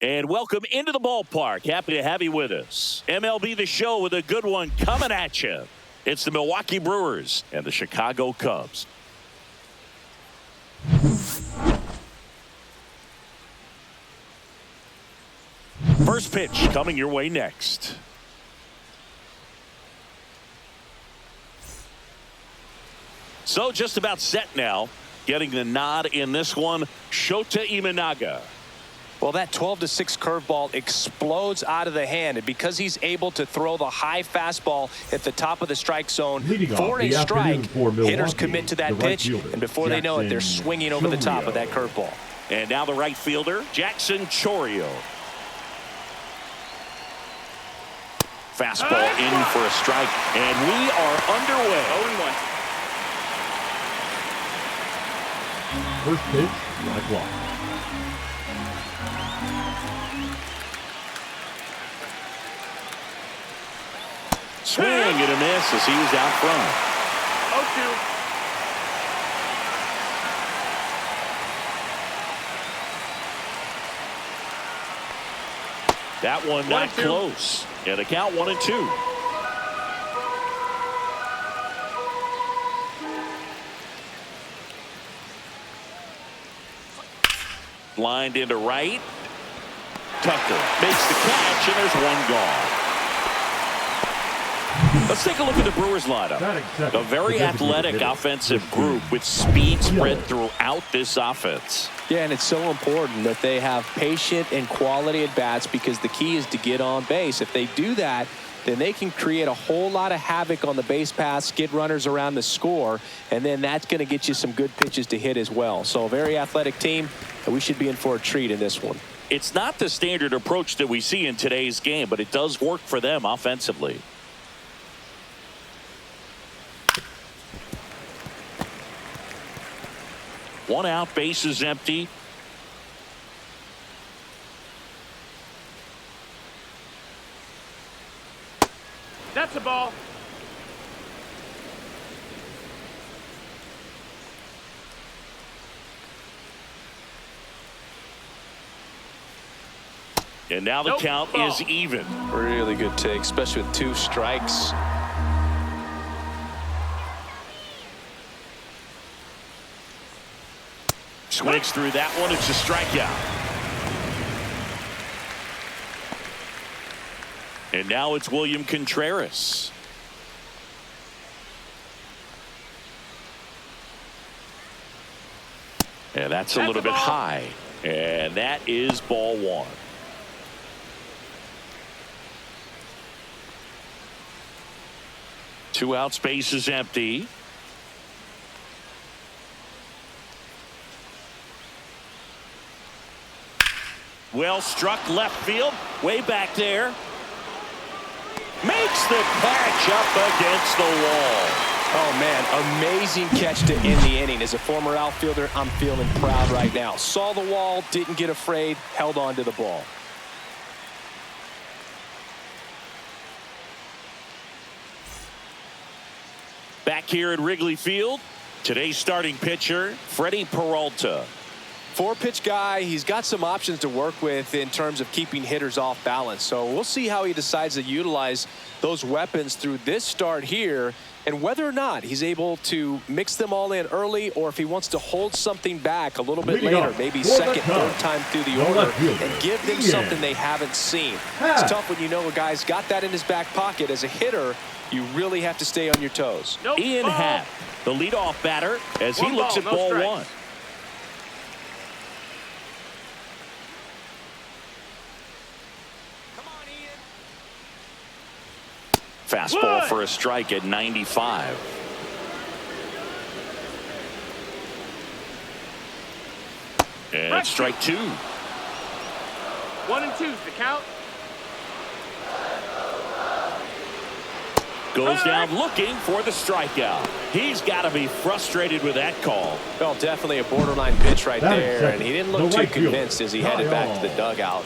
And welcome into the ballpark. Happy to have you with us. MLB The Show with a good one coming at you. It's the Milwaukee Brewers and the Chicago Cubs. First pitch coming your way next. So just about set now. Getting the nod in this one, Shota Imanaga. Well, that 12-6 curveball explodes out of the hand, and because he's able to throw the high fastball at the top of the strike zone for a strike, hitters commit to that pitch, and before they know it, they're swinging over the top of that curveball. And now the right fielder, Jackson Chourio. Fastball in for a strike, and we are underway. 0-1. First pitch, strike one. Swing and a miss as he was out front. 0-2. That one not close. And a count 1-2. Lined into right. Tucker makes the catch, and there's one gone. Let's take a look at the Brewers lineup. A very athletic offensive group with speed spread throughout this offense. Yeah, and it's so important that they have patient and quality at bats, because the key is to get on base. If they do that, then they can create a whole lot of havoc on the base paths, skid runners around the score, and then that's going to get you some good pitches to hit as well. So a very athletic team, and we should be in for a treat in this one. It's not the standard approach that we see in today's game, but it does work for them offensively. One out, base is empty. That's a ball. And now the count is even. Really good take, especially with 2 strikes. Swings through that one. It's a strikeout. And now it's William Contreras. And that's a little bit high. And that is ball 1. Two out, space is empty. Well struck left field, way back there. Makes the catch up against the wall. Oh, man, amazing catch to end the inning. As a former outfielder, I'm feeling proud right now. Saw the wall, didn't get afraid, held on to the ball. Back here at Wrigley Field, today's starting pitcher, Freddie Peralta. 4-pitch guy. He's got some options to work with in terms of keeping hitters off balance. So we'll see how he decides to utilize those weapons through this start here, and whether or not he's able to mix them all in early, or if he wants to hold something back a little bit later, maybe second, third time through the order, and give them something they haven't seen. It's tough when you know a guy's got that in his back pocket. As a hitter, you really have to stay on your toes. Ian Happ, the leadoff batter, as he looks at ball 1. Fastball for a strike at 95. And that's strike 2. 1-2 is the count. Goes down looking for the strikeout. He's got to be frustrated with that call. Well, definitely a borderline pitch right there, and he didn't look too convinced as he headed back to the dugout.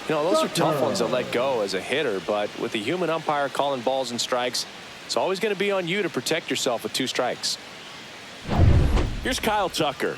You know, those are tough ones to let go as a hitter, but with the human umpire calling balls and strikes, it's always going to be on you to protect yourself with 2 strikes. Here's Kyle Tucker.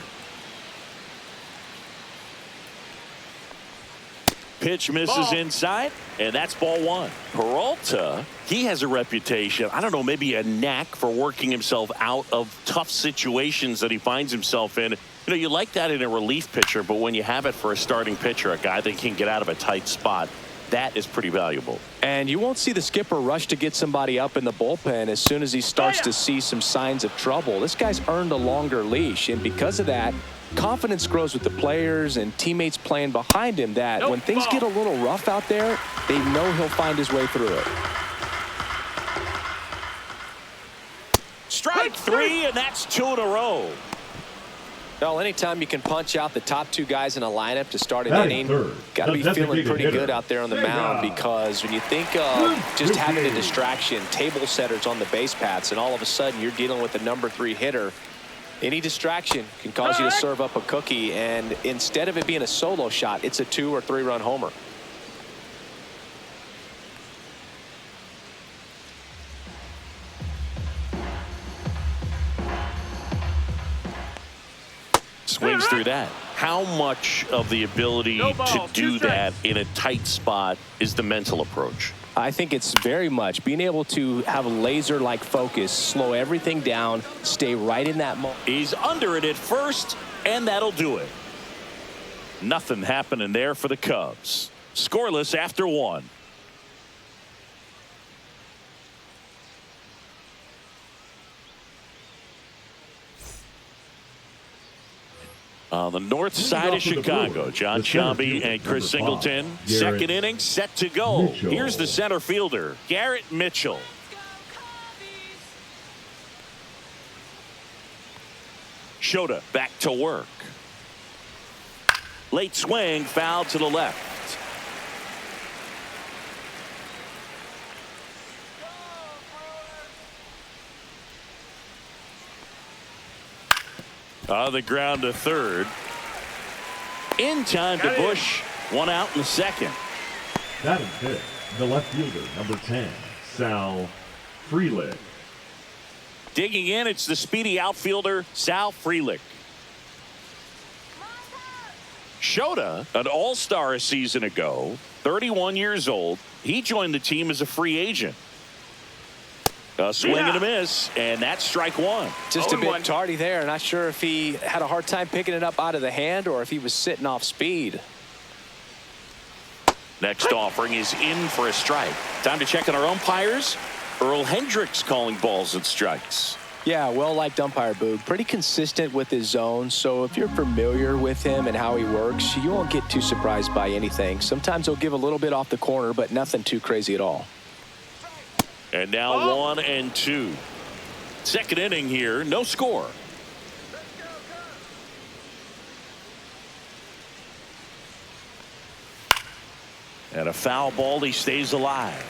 Pitch misses inside, and that's ball one. Peralta, he has a reputation, I don't know, maybe a knack for working himself out of tough situations that he finds himself in. You know, you like that in a relief pitcher, but when you have it for a starting pitcher, a guy that can get out of a tight spot, that is pretty valuable. And you won't see the skipper rush to get somebody up in the bullpen as soon as he starts to see some signs of trouble. This guy's earned a longer leash, and because of that, confidence grows with the players and teammates playing behind him that when things get a little rough out there, they know he'll find his way through it. Strike three, and that's 2 in a row. Well, anytime you can punch out the top two guys in a lineup to start an inning, got to be feeling pretty good out there on the mound, because when you think of just having a distraction, table setters on the base paths, and all of a sudden you're dealing with the number 3 hitter, any distraction can cause you to serve up a cookie, and instead of it being a solo shot, it's a 2 or 3 run homer. Swings through that. How much of the ability to do that in a tight spot is the mental approach? I think it's very much being able to have a laser-like focus, slow everything down, stay right in that moment. He's under it at first, and that'll do it. Nothing happening there for the Cubs. Scoreless after 1. On the north side of Chicago, John Sciambi and Chris Singleton. Second inning set to go. Here's the center fielder, Garrett Mitchell. Shota back to work. Late swing, foul to the left. On the ground to third. In time to Bush. 1 out in the second. Batting fifth, the left fielder, number 10, Sal Frelick. Digging in, it's the speedy outfielder, Sal Frelick. Shota, an all-star a season ago, 31 years old. He joined the team as a free agent. A swing and a miss, and that's strike 1. Just a bit tardy there. Not sure if he had a hard time picking it up out of the hand or if he was sitting off speed. Next offering is in for a strike. Time to check on our umpires. Earl Hendricks calling balls and strikes. Yeah, well-liked umpire, Boog. Pretty consistent with his zone, so if you're familiar with him and how he works, you won't get too surprised by anything. Sometimes he'll give a little bit off the corner, but nothing too crazy at all. And now 1 and 2. Second inning here, no score. And a foul ball, he stays alive.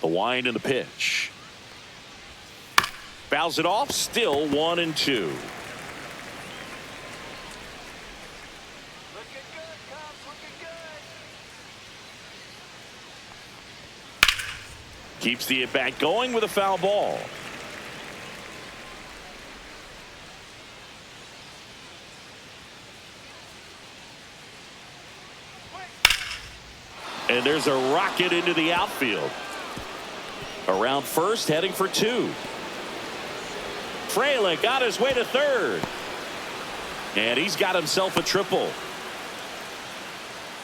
The wind and the pitch. Fouls it off, still 1 and 2. Keeps the at-bat going with a foul ball. And there's a rocket into the outfield. Around first, heading for 2. Frelick got his way to third. And he's got himself a triple.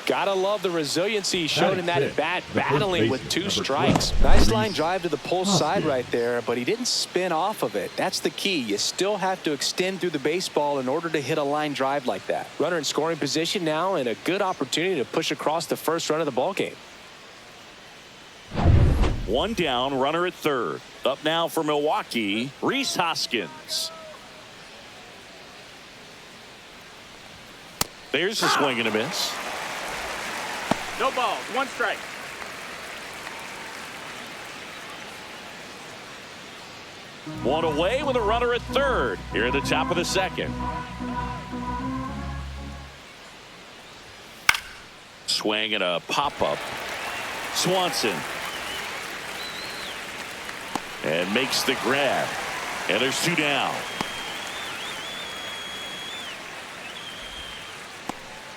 Gotta love the resiliency shown in that at bat, battling with 2 strikes. Nice line drive to the pull side right there, but he didn't spin off of it. That's the key. You still have to extend through the baseball in order to hit a line drive like that. Runner in scoring position now, and a good opportunity to push across the first run of the ball game. 1 down, runner at third. Up now for Milwaukee, Rhys Hoskins. There's a swing and a miss. No balls, 1 strike. One away with a runner at third here at the top of the second. Swing and a pop-up. Swanson. And makes the grab. And there's 2 down.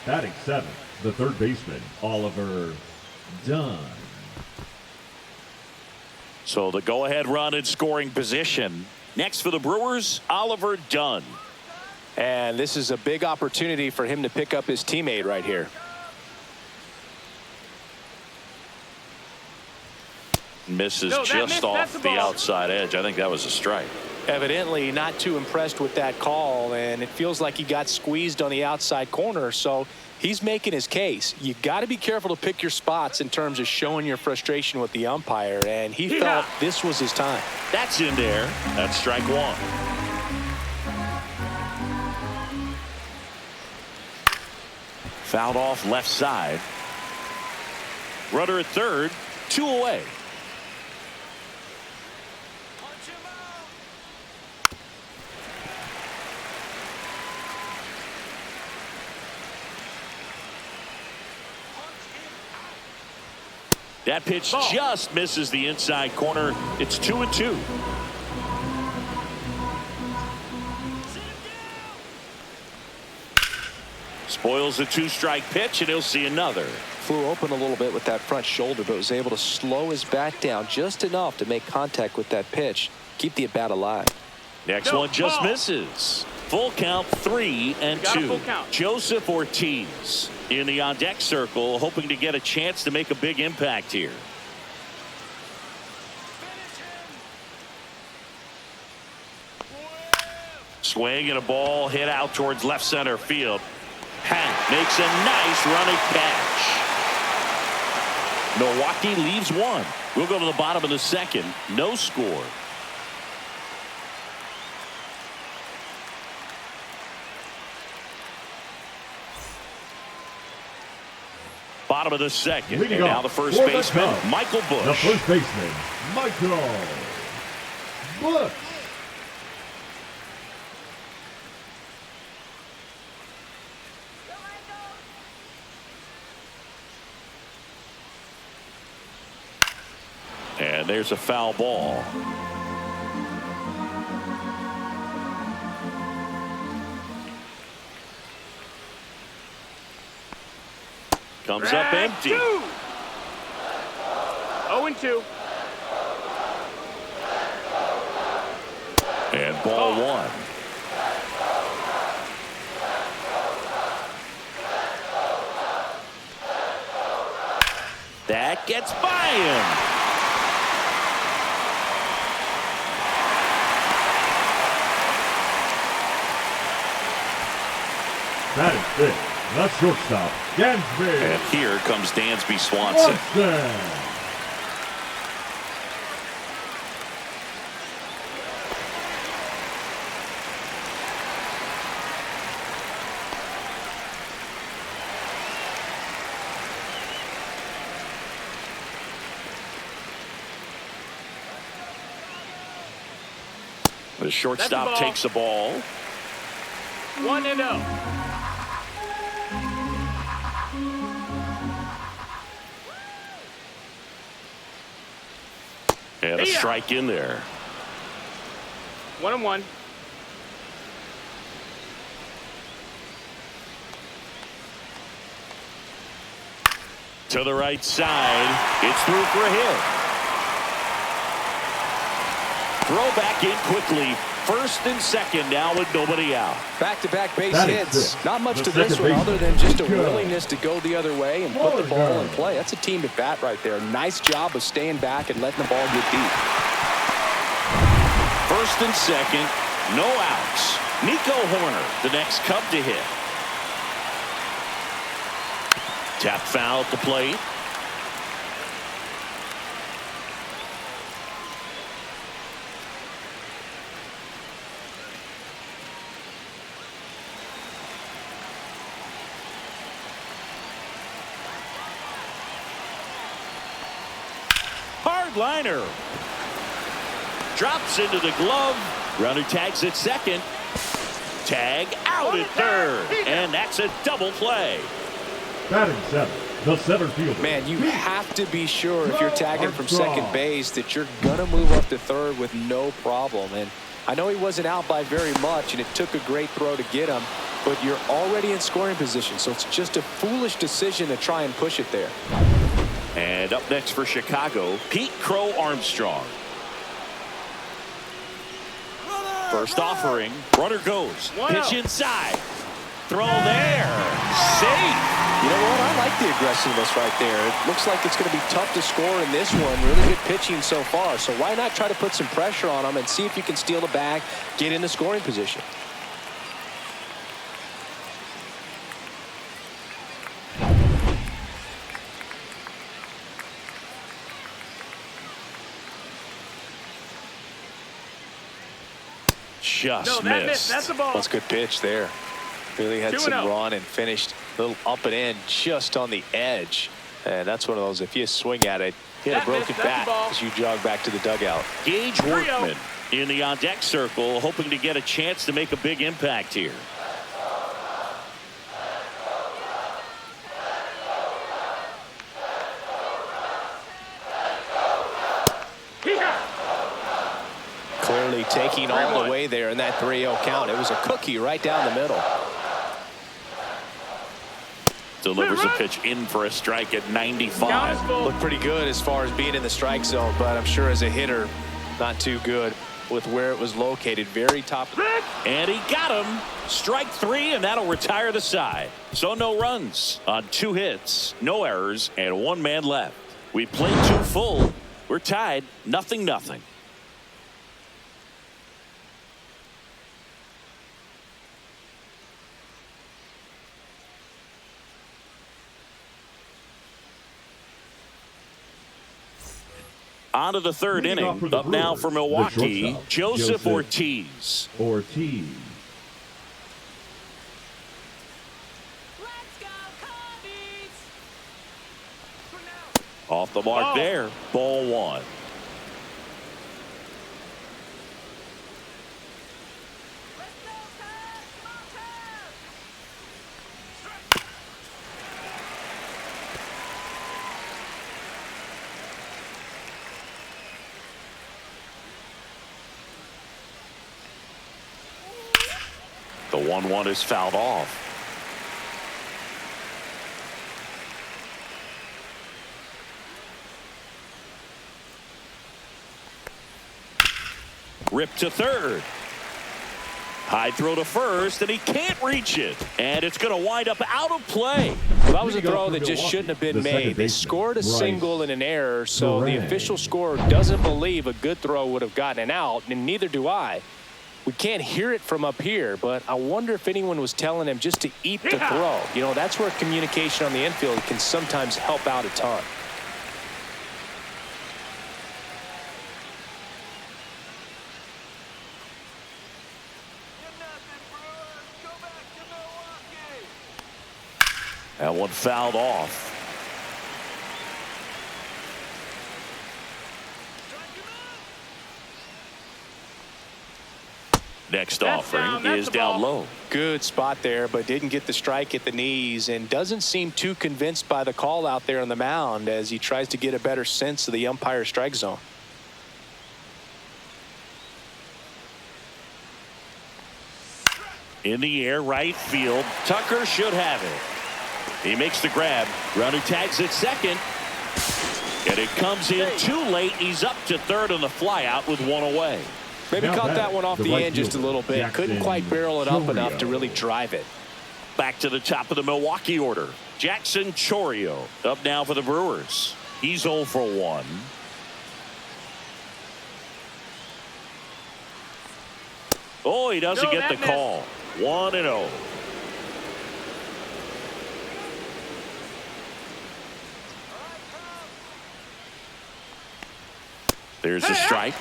Batting seventh, the third baseman, Oliver Dunn. So the go-ahead run in scoring position. Next for the Brewers, Oliver Dunn. And this is a big opportunity for him to pick up his teammate right here. Misses just off the outside edge. I think that was a strike. Evidently not too impressed with that call, and it feels like he got squeezed on the outside corner, so he's making his case. You got to be careful to pick your spots in terms of showing your frustration with the umpire, and he felt this was his time. That's in there. That's strike one. Fouled off left side. Runner at third, 2 away. That pitch just misses the inside corner. It's 2-2. Spoils the 2-strike pitch, and he'll see another. Flew open a little bit with that front shoulder, but was able to slow his bat down just enough to make contact with that pitch. Keep the at-bat alive. Next one just misses. Full count, 3-2. Joseph Ortiz in the on-deck circle, hoping to get a chance to make a big impact here. Swing and a ball hit out towards left center field. Hank makes a nice running catch. Milwaukee leaves one. We'll go to the bottom of the second. No score. Bottom of the second. And now the first baseman, Michael Busch. The first baseman, Michael Busch. And there's a foul ball. Comes up empty. 0-2. And ball one. That gets by him. Batting fifth, the shortstop, Dansby. And here comes Dansby Swanson. The shortstop takes the ball. 1-0. And a strike in there. 1-1. To the right side. It's through for a hit. Throw back in quickly. First and second now with nobody out. Back-to-back base hits. Not much to this one other than just a willingness to go the other way and put the ball in play. That's a team at bat right there. Nice job of staying back and letting the ball get deep. First and second, no outs. Nico Horner, the next Cub to hit. Tap foul at the plate. Liner drops into the glove. Runner tags at second. Tag out at third. And that's a double play. Batting seventh, the center fielder. Man, you have to be sure if you're tagging from second base that you're going to move up to third with no problem. And I know he wasn't out by very much, and it took a great throw to get him. but you're already in scoring position, so it's just a foolish decision to try and push it there. And up next for Chicago, Pete Crow Armstrong. First offering, runner goes, pitch inside, throw there, safe. You know what? I like the aggressiveness right there. It looks like it's going to be tough to score in this one. Really good pitching so far. So why not try to put some pressure on him and see if you can steal the bag, get in the scoring position. Just that missed. That's a ball. That's a good pitch there. Really had some 2-0. run and finished a little up and in just on the edge. And that's one of those, if you swing at it, hit a broken bat as you jog back to the dugout. Gage Workman in the on-deck circle, hoping to get a chance to make a big impact here. Clearly taking all the way there in that 3-0 count. It was a cookie right down the middle. Delivers a pitch in for a strike at 95. Looked pretty good as far as being in the strike zone, but I'm sure as a hitter, not too good with where it was located. Very top. And he got him. Strike 3, and that'll retire the side. So no runs on 2 hits, no errors, and 1 man left. We played 2 full. We're tied, 0-0. On to the 3rd inning. Up now for Milwaukee, Joseph Ortiz. Off the mark there. Ball 1. The 1-1 is fouled off. Ripped to 3rd. High throw to 1st, and he can't reach it. And it's going to wind up out of play. Well, that was a throw that just shouldn't have been made. They scored a single and an error, so the official scorer doesn't believe a good throw would have gotten an out, and neither do I. We can't hear it from up here, but I wonder if anyone was telling him just to eat the throw. You know, that's where communication on the infield can sometimes help out a ton. That one fouled off. Next offering is down low. Good spot there, but didn't get the strike at the knees and doesn't seem too convinced by the call out there on the mound as he tries to get a better sense of the umpire's strike zone. In the air, right field. Tucker should have it. He makes the grab. Runner tags at 2nd. And it comes in too late. He's up to 3rd on the flyout with 1 away. Maybe caught that one off the end just a little bit. Couldn't quite barrel it up enough to really drive it. Back to the top of the Milwaukee order. Jackson Chourio up now for the Brewers. He's 0 for 1. Oh, he doesn't get the call. 1-0. There's a strike.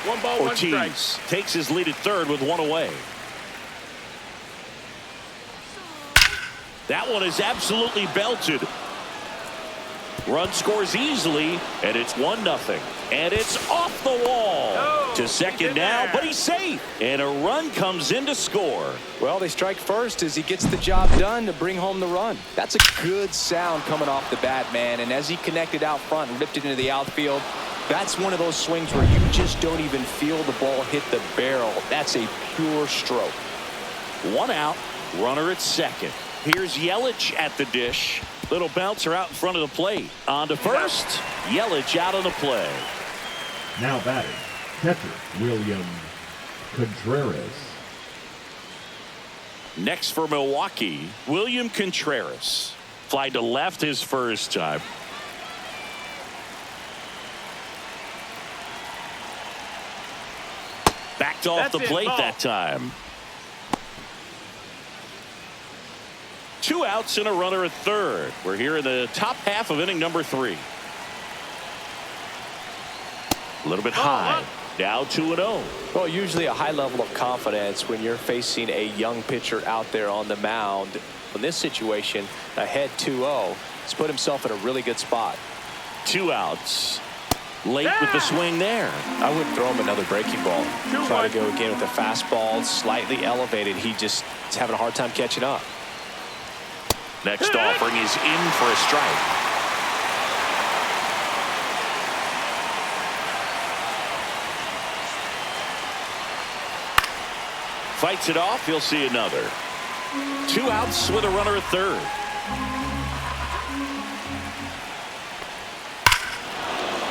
1 ball, 1 strike. Ortiz takes his lead at 3rd with 1 away. That one is absolutely belted. Run scores easily, and it's 1-0. And it's off the wall. To 2nd now, but he's safe. And a run comes in to score. Well, they strike first as he gets the job done to bring home the run. That's a good sound coming off the bat, man. And as he connected out front and ripped it into the outfield, that's one of those swings where you just don't even feel the ball hit the barrel. That's a pure stroke. One out, runner at second. Here's Yelich at the dish. Little bouncer out in front of the plate. On to first. Yelich out on the play. Now batting, catcher William Contreras. Next for Milwaukee, William Contreras. Fly to left his first time. Backed off the plate that time. 2 outs and a runner at third. We're here in the top half of inning number 3. A little bit high. Now 2-0. Well, usually a high level of confidence when you're facing a young pitcher out there on the mound. In this situation, ahead 2-0, he's put himself in a really good spot. 2 outs. Late with the swing there. I wouldn't throw him another breaking ball. Try to go again with the fastball, slightly elevated. He just is having a hard time catching up. Next offering is in for a strike. Fights it off. He'll see another. 2 outs with a runner at third.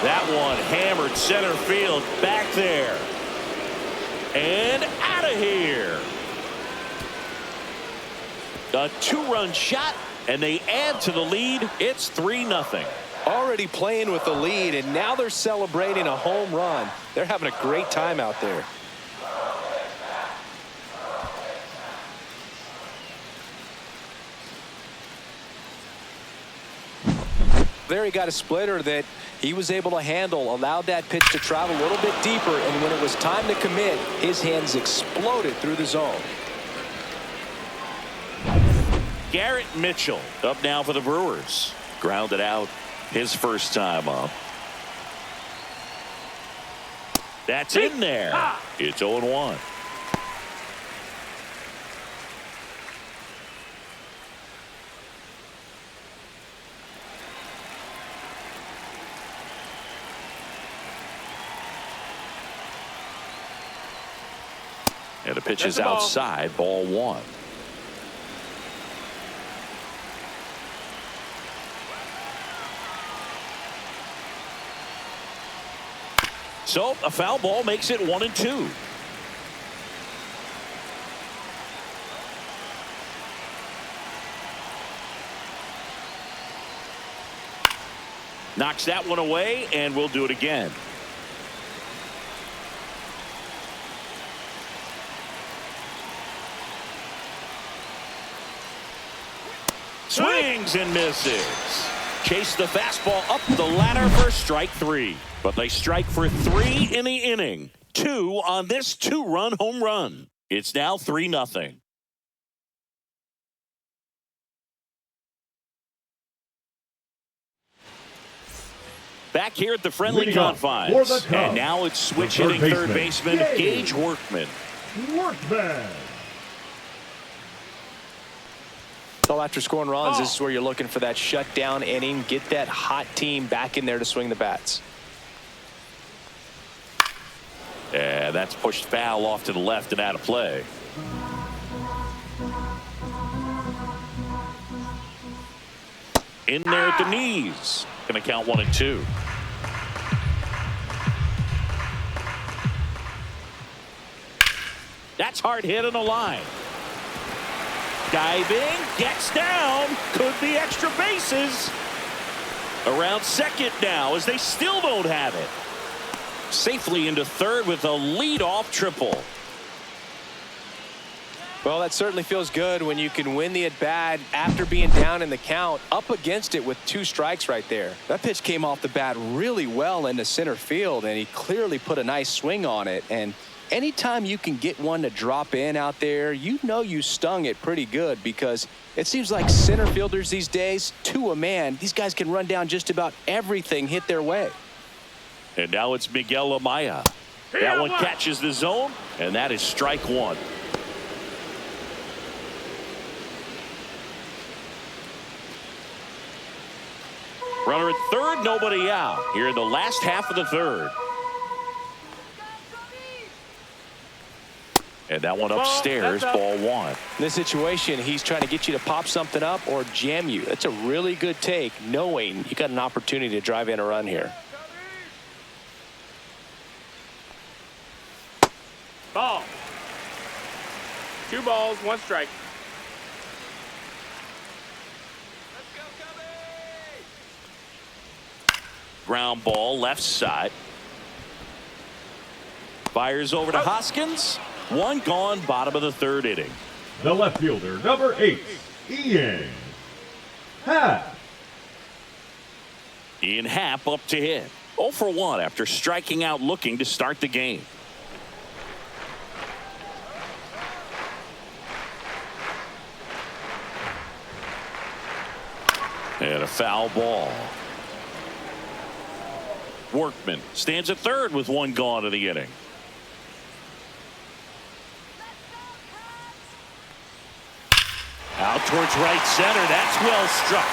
That one hammered center field back there. And out of here. A 2-run shot, and they add to the lead. It's 3-0. Already playing with the lead, and now they're celebrating a home run. They're having a great time out there. There he got a splitter that he was able to handle, allowed that pitch to travel a little bit deeper, and when it was time to commit, his hands exploded through the zone. Garrett Mitchell up now for the Brewers. Grounded out his first time up. That's in there. It's 0-1. And the pitch is outside, ball 1. So a foul ball makes it 1-2. Knocks that one away, and we'll do it again. Swings and misses. Chase the fastball up the ladder for strike 3. But they strike for 3 in the inning. 2 on this 2-run home run. It's now 3-0. Back here at the friendly confines. And now it's switch hitting third baseman Gage Workman. So after scoring runs, this is where you're looking for that shutdown inning. Get that hot team back in there to swing the bats. Yeah, that's pushed foul off to the left and out of play. In there at the knees. Going to count 1-2. That's hard hit on the line. Diving, gets down, could be extra bases. Around second now as they still don't have it. Safely into third with a leadoff triple. Well, that certainly feels good when you can win the at-bat after being down in the count, up against it with 2 strikes right there. That pitch came off the bat really well into center field, and he clearly put a nice swing on it. And anytime you can get one to drop in out there, you know you stung it pretty good, because it seems like center fielders these days, to a man, these guys can run down just about everything hit their way. And now it's Miguel Amaya. That one catches the zone, and that is strike 1. Runner at third, nobody out. Here in the last half of the third. And that one upstairs, ball one. In this situation, he's trying to get you to pop something up or jam you. That's a really good take, knowing you got an opportunity to drive in a run here. Ball. 2 balls, 1 strike. Ground ball, left side. Fires over to Hoskins. 1 gone, bottom of the 3rd inning. The left fielder, number 8, Ian Happ. Ian Happ up to hit. 0 for 1 after striking out looking to start the game. And a foul ball. Workman stands at 3rd with 1 gone in the inning. Out towards right center. That's well struck.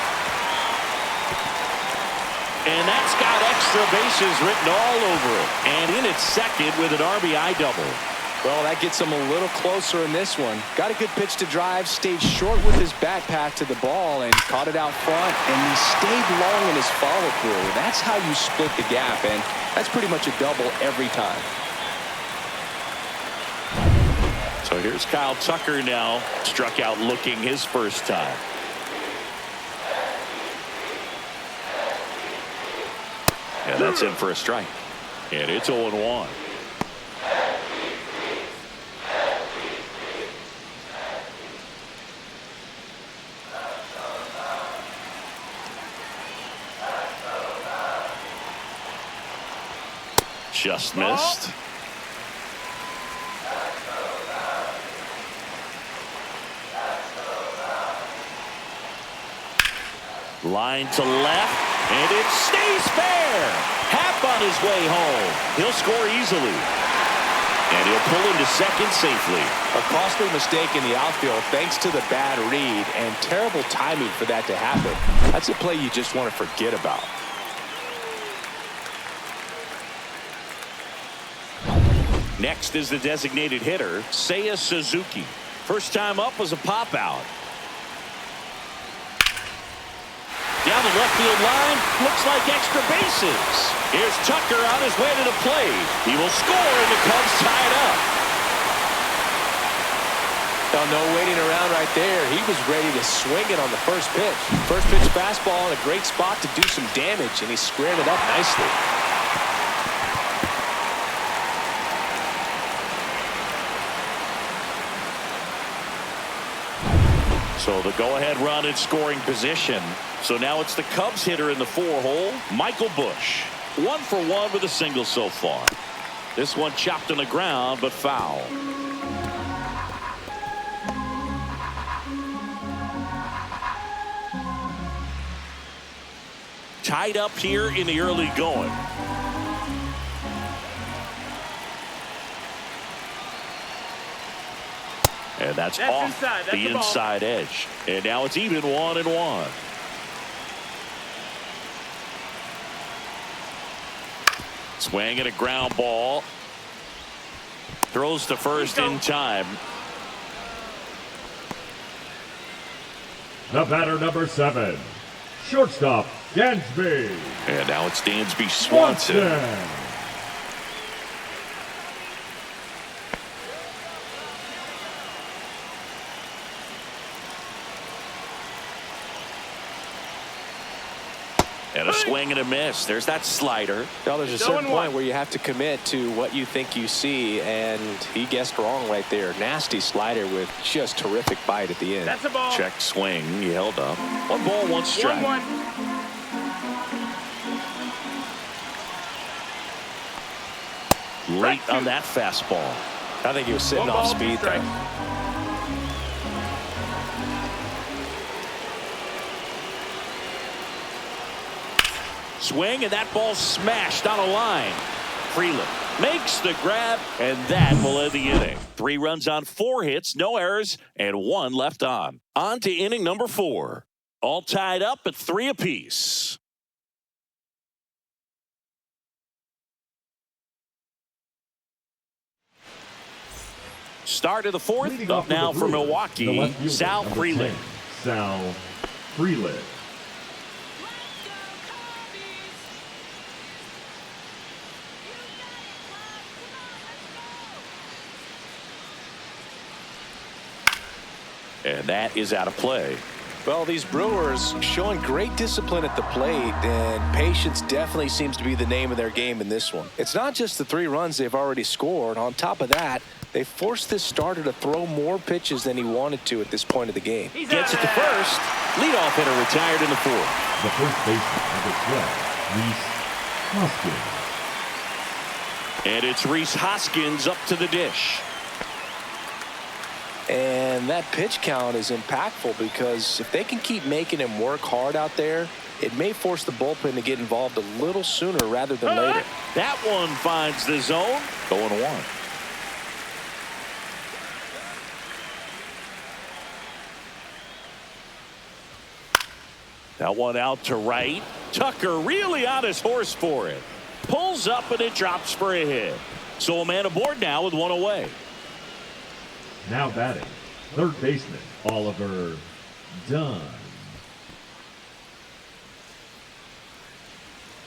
And that's got extra bases written all over it. And in at second with an RBI double. Well, that gets him a little closer in this one. Got a good pitch to drive, stayed short with his back path to the ball, and caught it out front. And he stayed long in his follow-through. That's how you split the gap, and that's pretty much a double every time. So here's Kyle Tucker now. Struck out looking his first time. And that's in for a strike. And it's 0-1. Just missed. Line to left, and it stays fair. Happ on his way home. He'll score easily. And he'll pull into second safely. A costly mistake in the outfield thanks to the bad read and terrible timing for that to happen. That's a play you just want to forget about. Next is the designated hitter, Seiya Suzuki. First time up was a pop out. Down the left field line, looks like extra bases. Here's Tucker on his way to the plate. He will score, and the Cubs tie it up. Now, no waiting around right there. He was ready to swing it on the first pitch. First pitch fastball in a great spot to do some damage, and he squared it up nicely. So the go-ahead run in scoring position. So now it's the Cubs hitter in the 4-hole, Michael Busch. 1 for 1 with a single so far. This one chopped on the ground, but foul. Tied up here in the early going. And that's off inside. That's the inside edge. And now it's even 1-1. Swing at a ground ball. Throws to first in time. The batter, number 7, shortstop, Dansby. And now it's Dansby Swanson. And a swing and a miss. There's that slider. Now, there's a certain point where you have to commit to what you think you see, and he guessed wrong right there. Nasty slider with just terrific bite at the end. That's a ball. Check swing. He held up. 1 ball, 1 strike. 1-1. Late on that fastball. I think he was sitting off speed there. Swing, and that ball smashed on a line. Freeland makes the grab, and that will end the inning. 3 runs on 4 hits, no errors, and 1 left on. On to inning number 4. All tied up at 3 apiece. Start of the fourth. Leading Up off now the for Brewers, Milwaukee, the left fielder, Sal number Freeland. 10, Sal Freeland. And that is out of play. Well, these Brewers showing great discipline at the plate, and patience definitely seems to be the name of their game in this one. It's not just the 3 runs they've already scored. On top of that, they forced this starter to throw more pitches than he wanted to at this point of the game. Gets it to first. Leadoff hitter retired in the fourth. The first baseman, number 12, Reese Hoskins. And it's Reese Hoskins up to the dish. And that pitch count is impactful because if they can keep making him work hard out there, it may force the bullpen to get involved a little sooner rather than later. That one finds the zone. 0-1. That one out to right. Tucker really on his horse for it. Pulls up and it drops for a hit. So a man aboard now with 1 away. Now batting, third baseman, Oliver Dunn.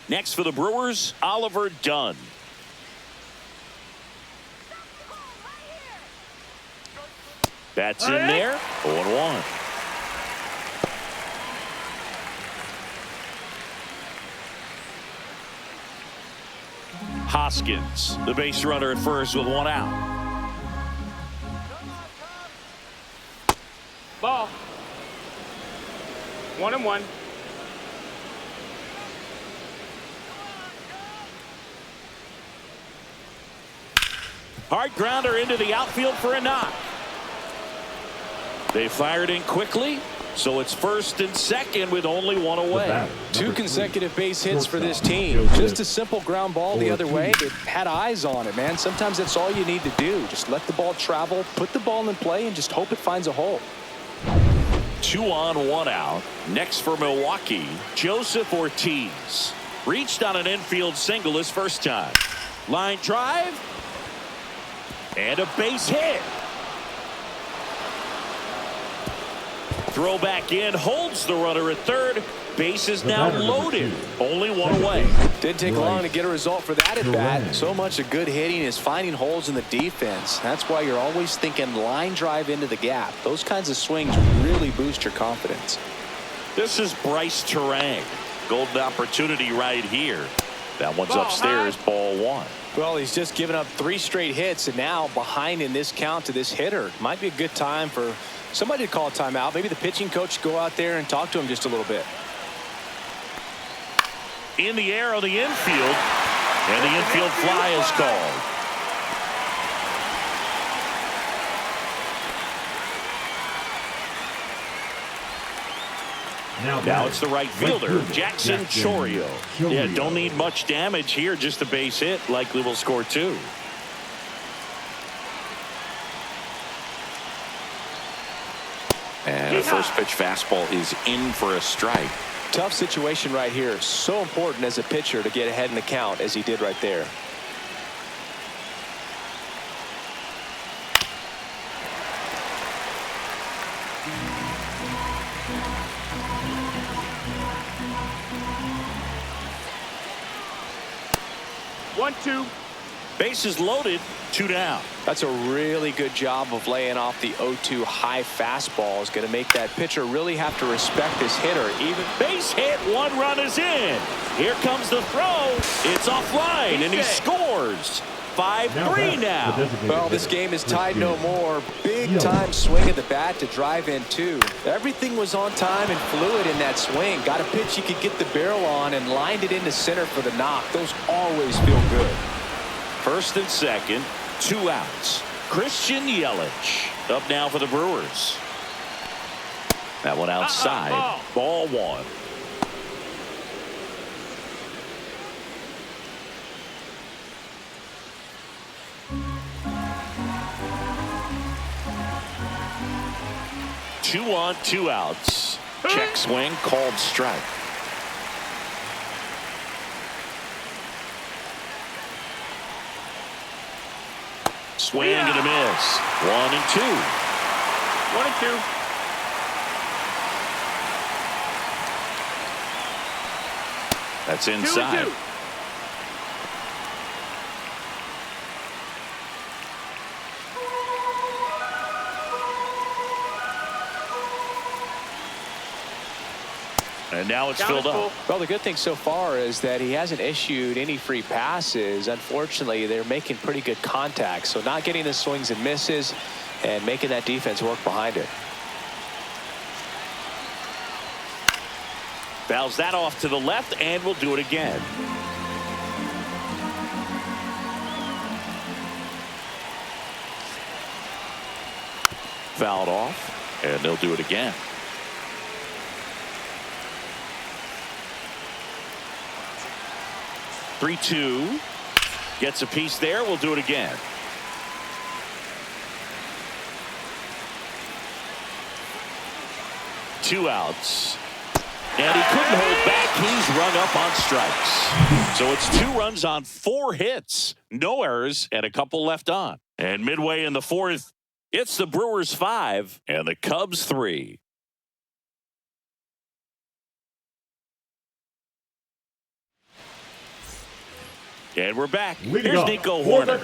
Next for the Brewers, Oliver Dunn. That's in there. 0-1. Hoskins, the base runner at first with 1 out. Ball. 1-1. Hard grounder into the outfield for a knock. They fired in quickly, so it's first and second with only 1 away. 2 consecutive base hits for this team. Just a simple ground ball the other way. It had eyes on it, man. Sometimes that's all you need to do. Just let the ball travel, put the ball in play, and just hope it finds a hole. 2 on, 1 out. Next for Milwaukee, Joseph Ortiz. Reached on an infield single his first time. Line drive. And a base hit. Throw back in, holds the runner at third. Base is now loaded. Only 1 away. Didn't take long to get a result for that at bat. So much of good hitting is finding holes in the defense. That's why you're always thinking line drive into the gap. Those kinds of swings really boost your confidence. This is Bryce Terang. Golden opportunity right here. That one's upstairs, ball 1. Well, he's just given up 3 straight hits, and now behind in this count to this hitter. Might be a good time for somebody to call a timeout. Maybe the pitching coach go out there and talk to him just a little bit. In the air on the infield, and the infield fly is called. Now it's the right fielder, Jackson Chorio. Yeah, don't need much damage here, just a base hit. Likely will score 2. And the first pitch fastball is in for a strike. Tough situation right here. So important as a pitcher to get ahead in the count as he did right there. One, two. Bases loaded, 2 down. That's a really good job of laying off the 0-2 high fastball. Is going to make that pitcher really have to respect this hitter. Even base hit, 1 run is in. Here comes the throw. It's offline, and he scores. 5-3 now. Well, this game is tied no more. Big time swing of the bat to drive in 2. Everything was on time and fluid in that swing. Got a pitch you could get the barrel on and lined it into center for the knock. Those always feel good. First and second, 2 outs. Christian Yelich up now for the Brewers. That one outside. Ball 1. Two on, 2 outs. Check swing, called strike. Swing and a miss. 1-2. 1-2. That's inside. 2-2. And now it's Count filled is up. full. Well, the good thing so far is that he hasn't issued any free passes. Unfortunately, they're making pretty good contact. So not getting the swings and misses and making that defense work behind it. Fouls that off to the left, and we'll do it again. Fouled off, and they'll do it again. Three-two. Gets a piece there. We'll do it again. Two outs. And he couldn't hold back. He's rung up on strikes. So it's 2 runs on 4 hits. No errors and a couple left on. And midway in the 4th, it's the Brewers 5 and the Cubs 3. And we're back. Here's Nico Horner.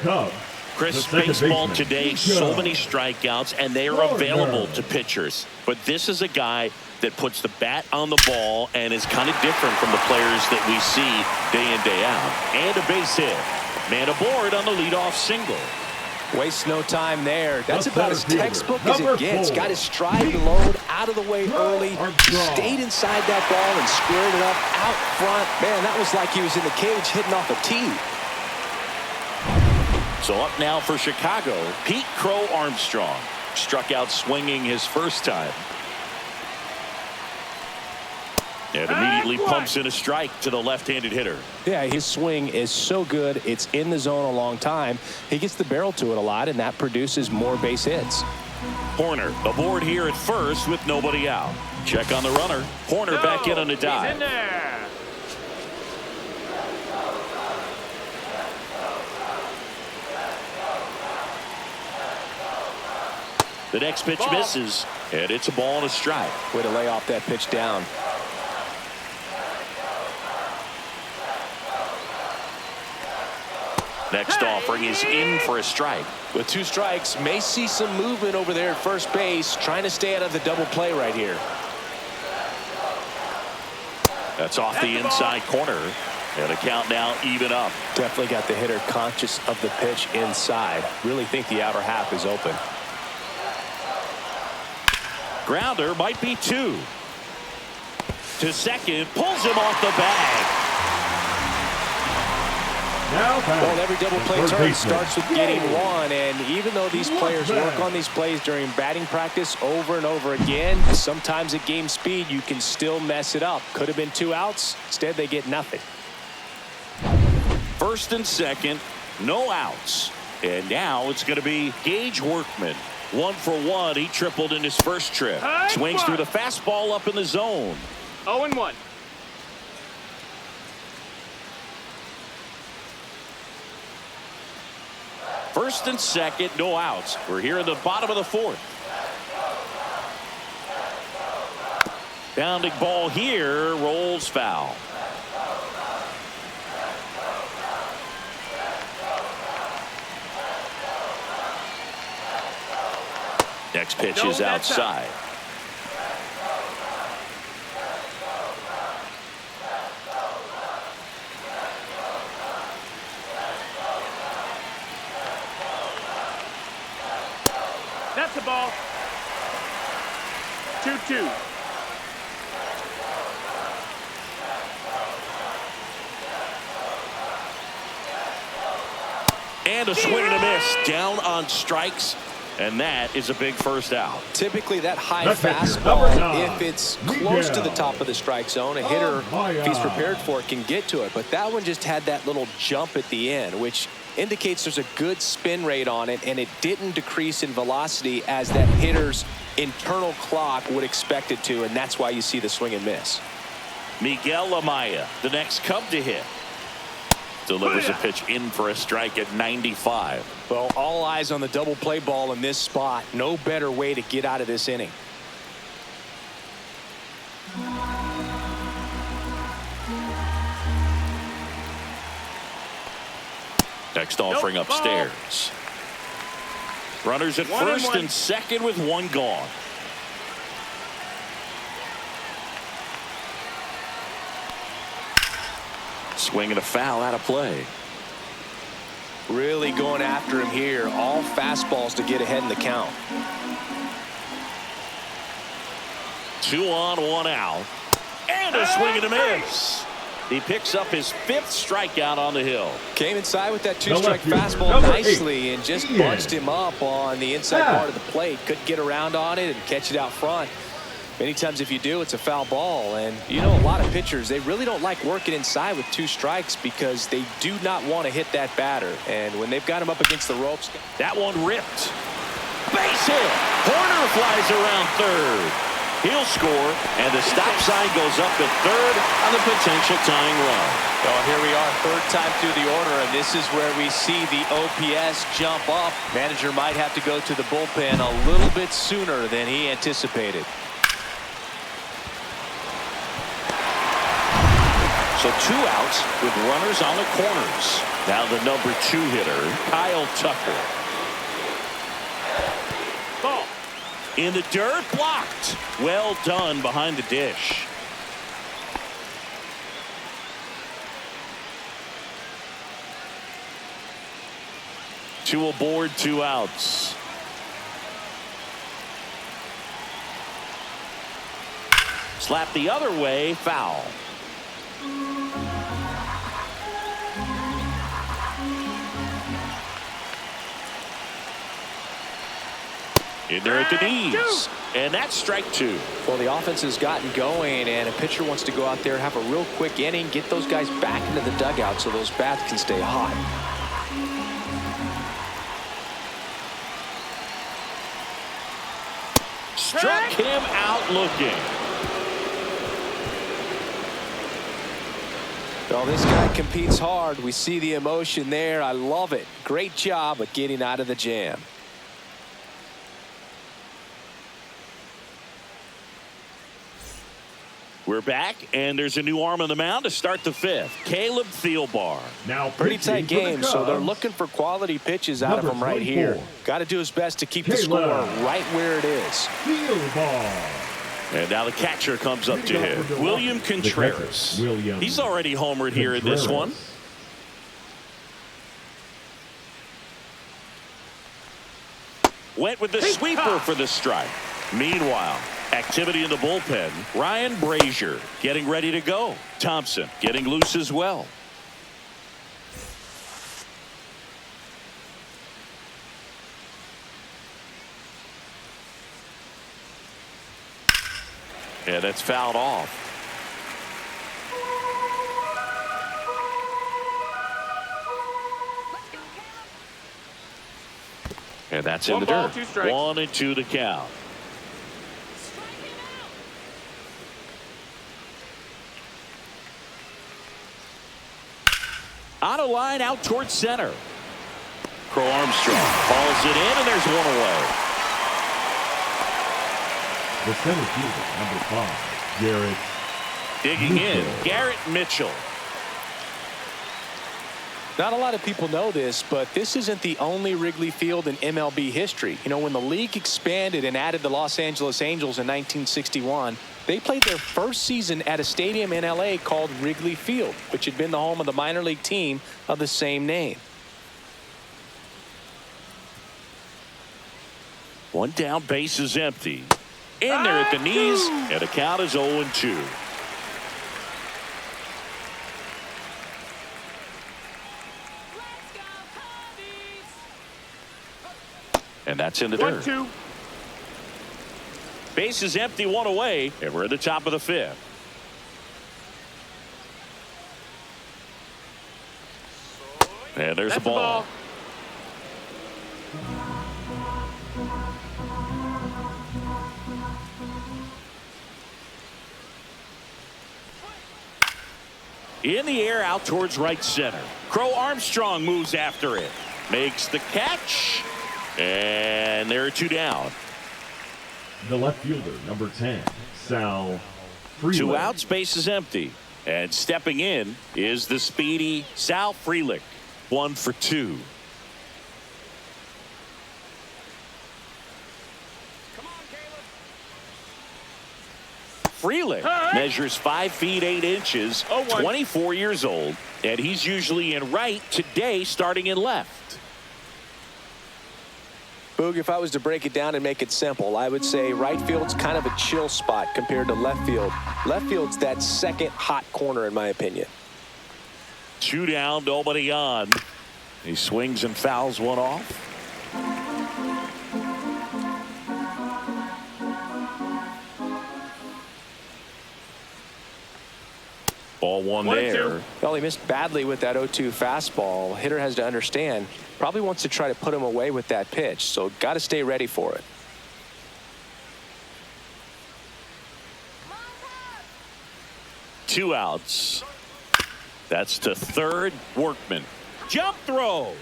Chris, baseball today, so many strikeouts, and they are available to pitchers. But this is a guy that puts the bat on the ball and is kind of different from the players that we see day in, day out. And a base hit. Man aboard on the leadoff single. Wastes no time there. That's about as textbook as it gets. Got his stride and load out of the way early. Stayed inside that ball and squared it up out front. Man, that was like he was in the cage hitting off a tee. So up now for Chicago, Pete Crow Armstrong. Struck out swinging his first time. And immediately pumps in a strike to the left-handed hitter. Yeah, his swing is so good. It's in the zone a long time. He gets the barrel to it a lot, and that produces more base hits. Horner aboard here at first with nobody out. Check on the runner. Horner back in on the dive. He's in there. The next pitch misses, and it's a ball and a strike. Way to lay off that pitch down. Next offering is in for a strike. With 2 strikes, may see some movement over there at first base, trying to stay out of the double play right here. That's off the inside corner, and a count now even up. Definitely got the hitter conscious of the pitch inside. Really think the outer half is open. Grounder might be 2. To second, pulls him off the bag. Well, every double play turn starts with getting 1, and even though these players work on these plays during batting practice over and over again, sometimes at game speed you can still mess it up. Could have been 2 outs. Instead, they get nothing. First and second, no outs. And now it's going to be Gage Workman. 1 for 1. He tripled in his first trip. Swings through the fastball up in the zone. 0-1. First and second, no outs. We're here in the bottom of the 4th. Bounding ball here, rolls foul. Next pitch is outside. That's the ball. 2-2. And a swing and a miss. Down on strikes. And that is a big first out. Typically that high fastball, if it's close to the top of the strike zone, a hitter, if he's prepared for it, can get to it. But that one just had that little jump at the end, which indicates there's a good spin rate on it, and it didn't decrease in velocity as that hitter's internal clock would expect it to, and that's why you see the swing and miss. Miguel Amaya, the next Cub to hit. Delivers a pitch in for a strike at 95. Well, all eyes on the double play ball in this spot. No better way to get out of this inning. Next offering upstairs. Runners at first and second with one gone. Swinging a foul out of play. Really going after him here. All fastballs to get ahead in the count. 2 on, 1 out. And a swing and a miss. He picks up his 5th strikeout on the hill. Came inside with that 2-strike fastball nicely and just bunched him up on the inside part of the plate. Couldn't get around on it and catch it out front. Many times if you do, it's a foul ball. And you know, a lot of pitchers, they really don't like working inside with 2 strikes because they do not want to hit that batter. And when they've got him up against the ropes. That one ripped. Base hit. Horner flies around third. He'll score, and the stop sign goes up at third on the potential tying run. Well, here we are, 3rd time through the order, and this is where we see the OPS jump up. Manager might have to go to the bullpen a little bit sooner than he anticipated. So 2 outs with runners on the corners. Now the number 2 hitter, Kyle Tucker. Ball. In the dirt, blocked. Well done behind the dish. Two aboard, 2 outs. Slap the other way, foul. In there at the knees. And that's strike 2. Well, the offense has gotten going, and a pitcher wants to go out there, have a real quick inning, get those guys back into the dugout so those bats can stay hot. Struck him out looking. Well, this guy competes hard. We see the emotion there. I love it. Great job at getting out of the jam. We're back, and there's a new arm on the mound to start the 5th. Caleb Thielbar. Now pretty tight game, so they're looking for quality pitches out of him right here. Got to do his best to keep the score right where it is. Thielbar. And now the catcher comes up to him. William Contreras. He's already homered here in this one. Went with the sweeper for the strike. Meanwhile, activity in the bullpen. Ryan Brazier getting ready to go. Thompson getting loose as well. And that's fouled off. And that's in the dirt. 1-2 to count. On a line out towards center. Crow Armstrong hauls it in, and there's one away. The center fielder, number 5, Garrett. Digging in, Garrett Mitchell. Not a lot of people know this, but this isn't the only Wrigley Field in MLB history. You know, when the league expanded and added the Los Angeles Angels in 1961, they played their first season at a stadium in LA called Wrigley Field, which had been the home of the minor league team of the same name. One down, base is empty. In there at the knees, and the count is 0-2. And that's in the dirt. 1-2. Base is empty, one away, and we're at the top of the 5th. And there's the ball. In the air out towards right center. Crow Armstrong moves after it. Makes the catch. And there are 2 down. The left fielder, number 10, Sal Freeland. 2 outs, base is empty. And stepping in is the speedy Sal Freeland. 1 for 2. Freeland measures 5 feet 8 inches, 24 years old, and he's usually in right, today starting in left. Boog, if I was to break it down and make it simple, I would say right field's kind of a chill spot compared to left field. Left field's that second hot corner, in my opinion. 2 down, nobody on. He swings and fouls one off. Ball 1 there. Well, he missed badly with that 0-2 fastball. Hitter has to understand, probably wants to try to put him away with that pitch, so got to stay ready for it. Two outs. That's to third. Workman. Jump throw.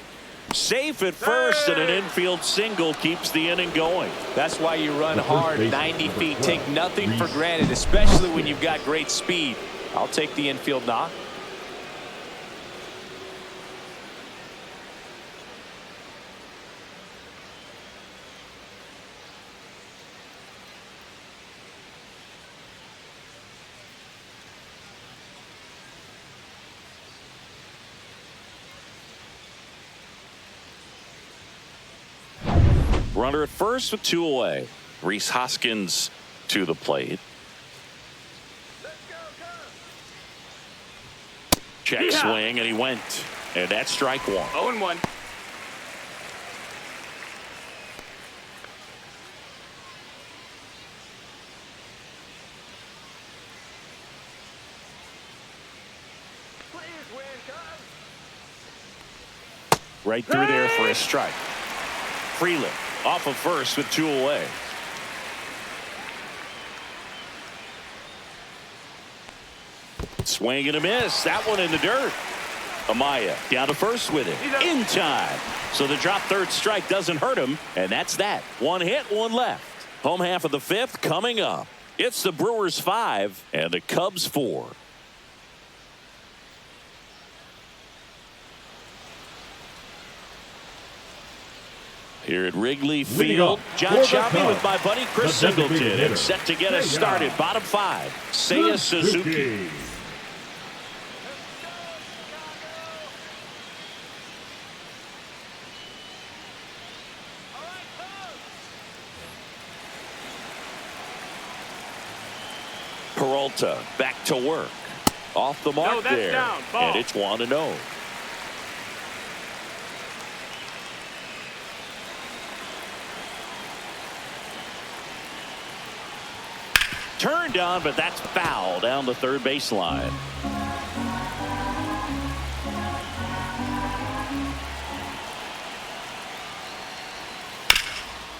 Safe at first, and an infield single keeps the inning going. That's why you run hard 90 feet. Take nothing for granted, especially when you've got great speed. I'll take the infield knock. Runner at first with 2 away. Rhys Hoskins to the plate. Check swing, and he went. And that's strike 1. 0-1. Right through there for a strike. Freeland off of first with 2 away. Swing and a miss. That one in the dirt. Amaya down to first with it. In time. So the drop third strike doesn't hurt him. And that's that. 1 hit, 1 left. Home half of the 5th coming up. It's the Brewers 5 and the Cubs 4. Here at Wrigley Field, John Shelby with my buddy Chris Singleton. Set to get us started. Bottom 5. Seiya Suzuki. Peralta back to work. Off the mark there. Down. Ball. And it's 1-0. Turned on, but that's foul down the third baseline.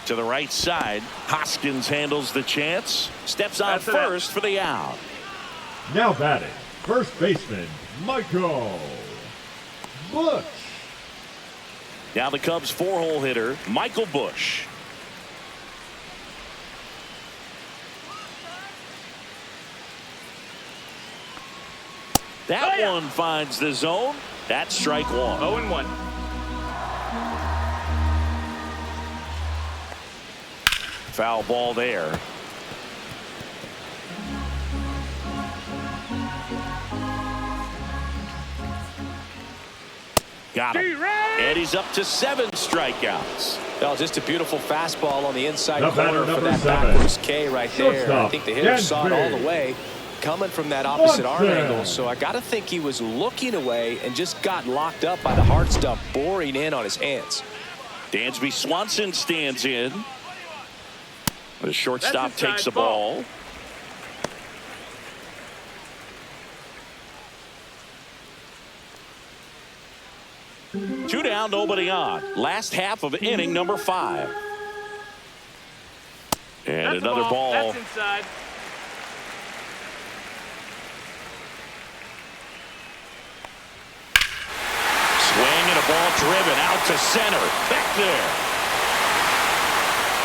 To the right side, Hoskins handles the chance. Steps on first for the out. Now batting, first baseman, Michael Busch. Now the Cubs 4-hole hitter, Michael Busch. That one finds the zone. That's strike 1. 0-1. Foul ball there. Got him. And he's up to 7 strikeouts. Well, just a beautiful fastball on the inside The corner batter, for that number 7. backwards K right there. Shortstop, I think the hitter saw it all the way coming from that opposite arm angle. So I got to think he was looking away and just got locked up by the hard stuff boring in on his hands. Dansby Swanson stands in. The shortstop takes the ball. Two down, nobody on. Last half of inning number 5. And That's another ball. That's inside. Ball driven out to center. Back there.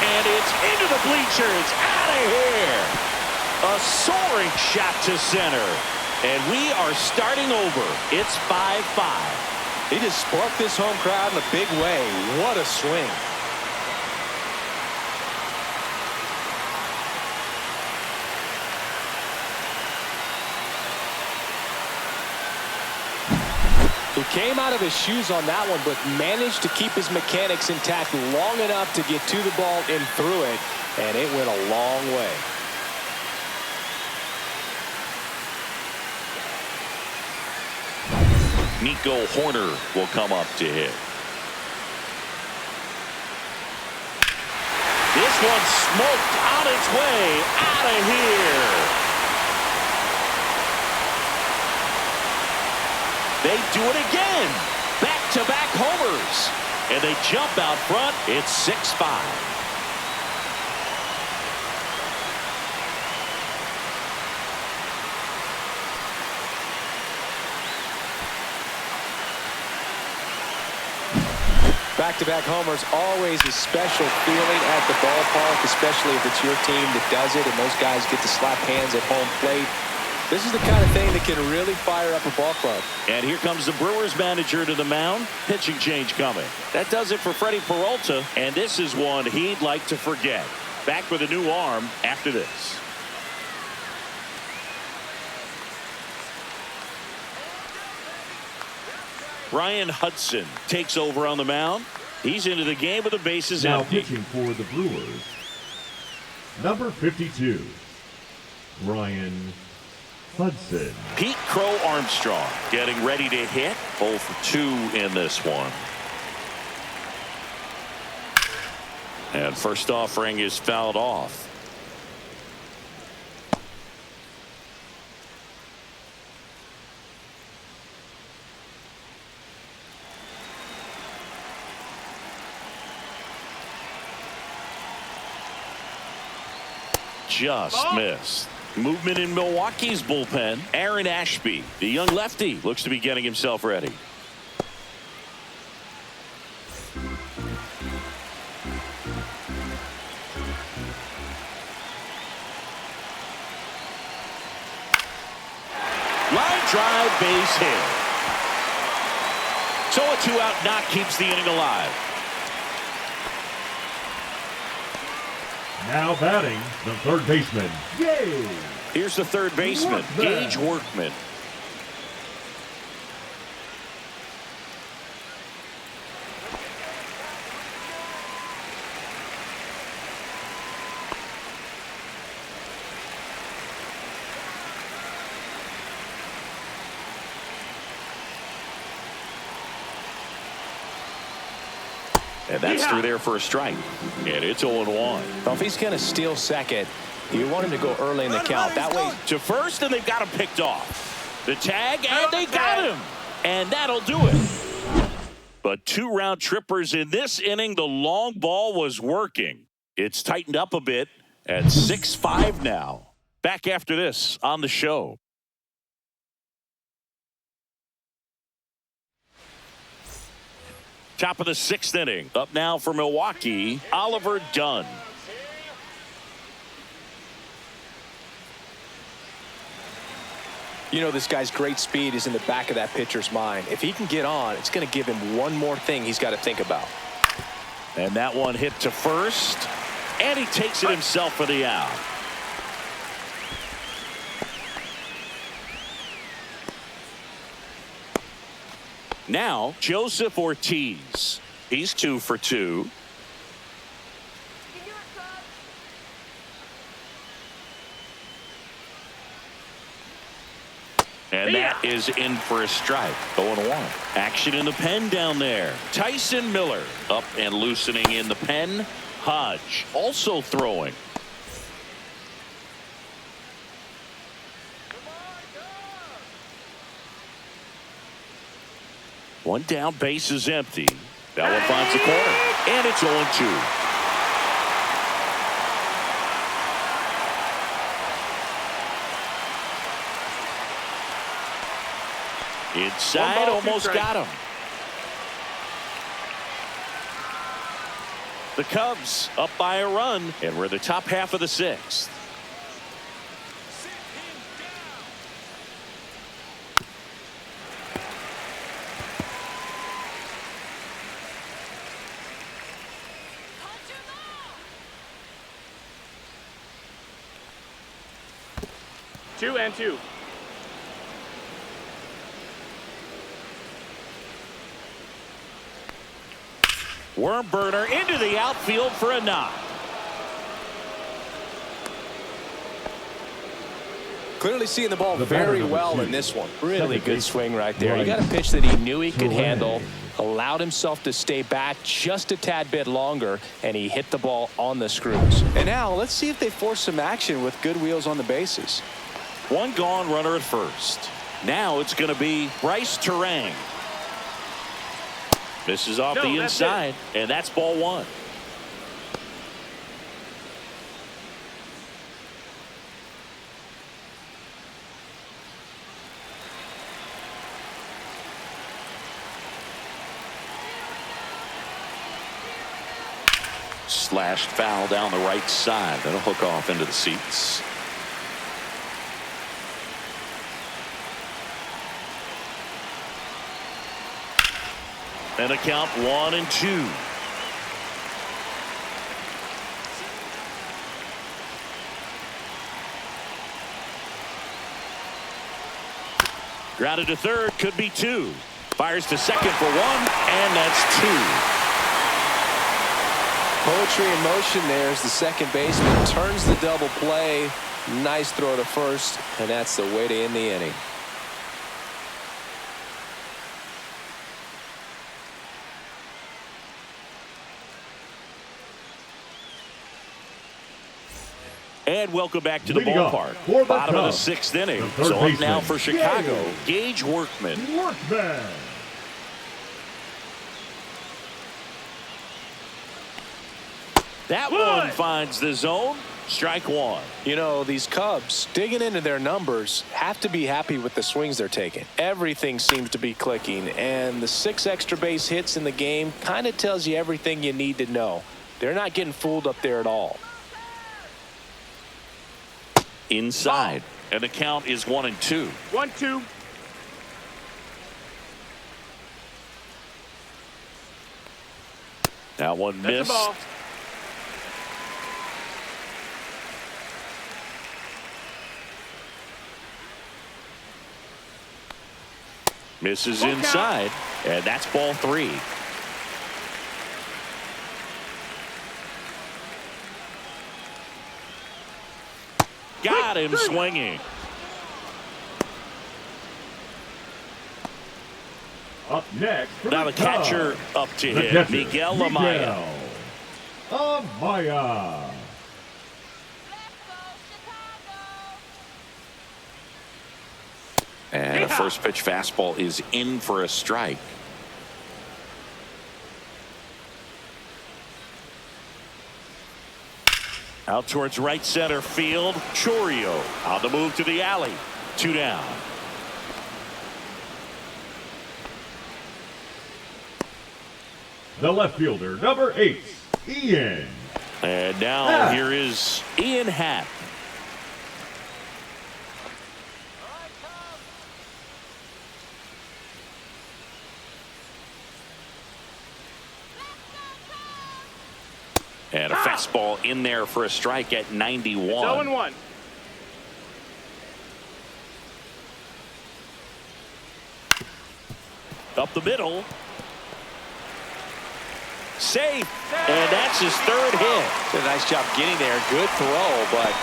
And it's into the bleachers. Out of here. A soaring shot to center. And we are starting over. It's 5-5. He just sparked this home crowd in a big way. What a swing. He came out of his shoes on that one, but managed to keep his mechanics intact long enough to get to the ball and through it, and it went a long way. Nico Horner will come up to hit. This one smoked on its way out of here. They do it again. Back-to-back homers. And they jump out front. It's 6-5. Back-to-back homers, always a special feeling at the ballpark, especially if it's your team that does it and those guys get to slap hands at home plate. This is the kind of thing that can really fire up a ball club. And here comes the Brewers manager to the mound. Pitching change coming. That does it for Freddie Peralta. And this is one he'd like to forget. Back with a new arm after this. Ryan Hudson takes over on the mound. He's into the game with the bases now empty. Pitching for the Brewers, number 52, Ryan Hudson. Pete Crow Armstrong getting ready to hit. 0 for 2 in this one. And first offering is fouled off. Just missed. Movement in Milwaukee's bullpen. Aaron Ashby, the young lefty, looks to be getting himself ready. Line drive, base hit. So a 2-out knock keeps the inning alive. Now batting, the third baseman, Gage. Here's the third baseman, Gage Workman. And that's through there for a strike. And it's 0-1. Well, if he's going to steal second, you want him to go early in the count. That way to first, and they've got him picked off. The tag, and they got him. And that'll do it. But 2 round trippers in this inning. The long ball was working. It's tightened up a bit at 6-5 now. Back after this on the show. Top of the 6th inning. Up now for Milwaukee, Oliver Dunn. you know this guy's great speed is in the back of that pitcher's mind. If he can get on, it's going to give him one more thing he's got to think about. And that one hit to first, and he takes it himself for the out. Now, Joseph Ortiz. He's 2 for 2. And that is in for a strike. 0-1. Action in the pen down there. Tyson Miller up and loosening in the pen. Hodge also throwing. One down, base is empty. That one finds the corner, and it's 0-2. Inside, almost got him. The Cubs up by a run, and we're in the top half of the sixth. Two and two. Worm burner into the outfield for a knock. Clearly seeing the ball The batter, very number well 2. in this one. Really Second good base, swing right there. He right. got a pitch that he knew he could Terang. handle, allowed himself to stay back just a tad bit longer, and he hit the ball on the screws. And now let's see if they force some action with good wheels on the bases. One gone, runner at first. Now it's going to be Bryce Terang. Misses off No, the that's inside, and that's ball one. Slashed foul down the right side. That'll hook off into the seats. And a count 1-2. Grounded to third, could be two. Fires to second for one, and that's two. Poetry in motion there as the second baseman turns the double play. Nice throw to first, and that's the way to end the inning. And welcome back to the Leading off ballpark. for the Bottom of the Cubs, sixth inning. the third So up now baseman, for Chicago, Gage Workman. Workman. That one finds the zone. Strike one. You know, these Cubs, digging into their numbers, have to be happy with the swings they're taking. Everything seems to be clicking, and the 6 extra base hits in the game kind of tells you everything you need to know. They're not getting fooled up there at all. Inside. And the count is 1-2. 1-2. That one That's missed. a ball. Misses Full count. inside. And that's ball three. Got him swinging. Up next for Now the catcher Cubs, up to the hit. catcher, Miguel Amaya. Amaya. And a first pitch fastball is in for a strike. Out towards right center field. Chorio on the move to the alley. 2 down. The left fielder, number 8, Ian. And now Happ. here is Ian Happ. And a fastball in there for a strike at 91. 0-1. Up the middle. Safe. And that's his third hit. Did a nice job getting there. Good throw, but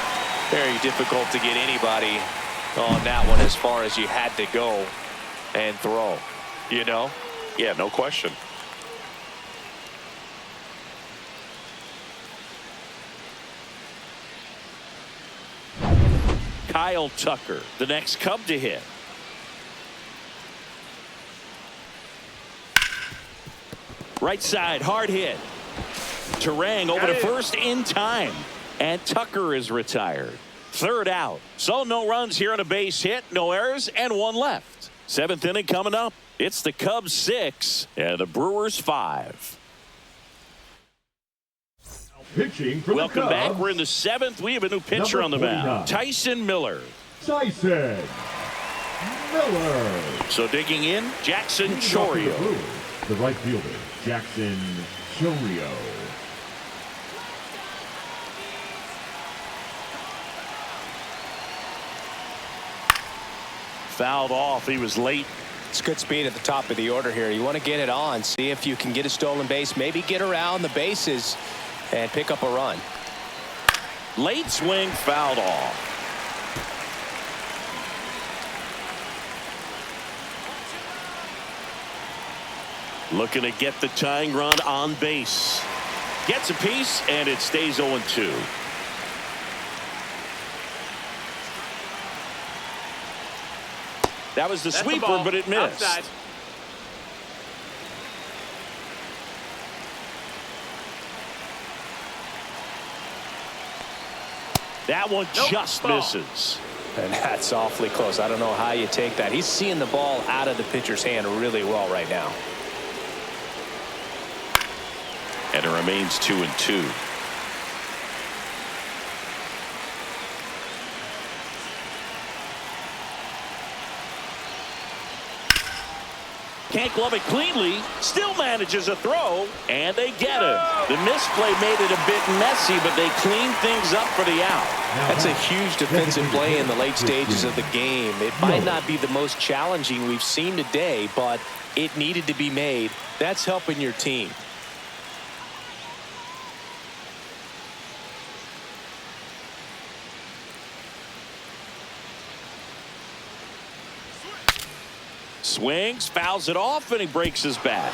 very difficult to get anybody on that one as far as you had to go and throw. You know? Yeah, no question. Kyle Tucker, the next Cub to hit. Right side, hard hit. Terang over to first in time. And Tucker is retired. Third out. So no runs here on a base hit, no errors, and one left. Seventh inning coming up. It's the Cubs 6 and the Brewers 5. Pitching for Welcome the Cubs, back. We're in the 7th. We have a new pitcher on the mound. Tyson Miller. Tyson Miller. So digging in, Jackson Leading off for the Chourio. Brewers, the right fielder, Jackson Chourio. Fouled off. He was late. It's good speed at the top of the order here. You want to get it on, see if you can get a stolen base, maybe get around the bases and pick up a run. Late swing, fouled off. Looking to get the tying run on base. Gets a piece, and it stays 0-2. That was the That's sweeper, the ball. but it missed. Outside. That one Nope, just ball. misses. And that's awfully close. I don't know how you take that. He's seeing the ball out of the pitcher's hand really well right now. And it remains 2-2. Can't glove it cleanly. Still manages a throw, and they get it. The misplay made it a bit messy, but they cleaned things up for the out. That's a huge defensive play in the late stages of the game. It might not be the most challenging we've seen today, but it needed to be made. That's helping your team. Swings, fouls it off, and he breaks his bat.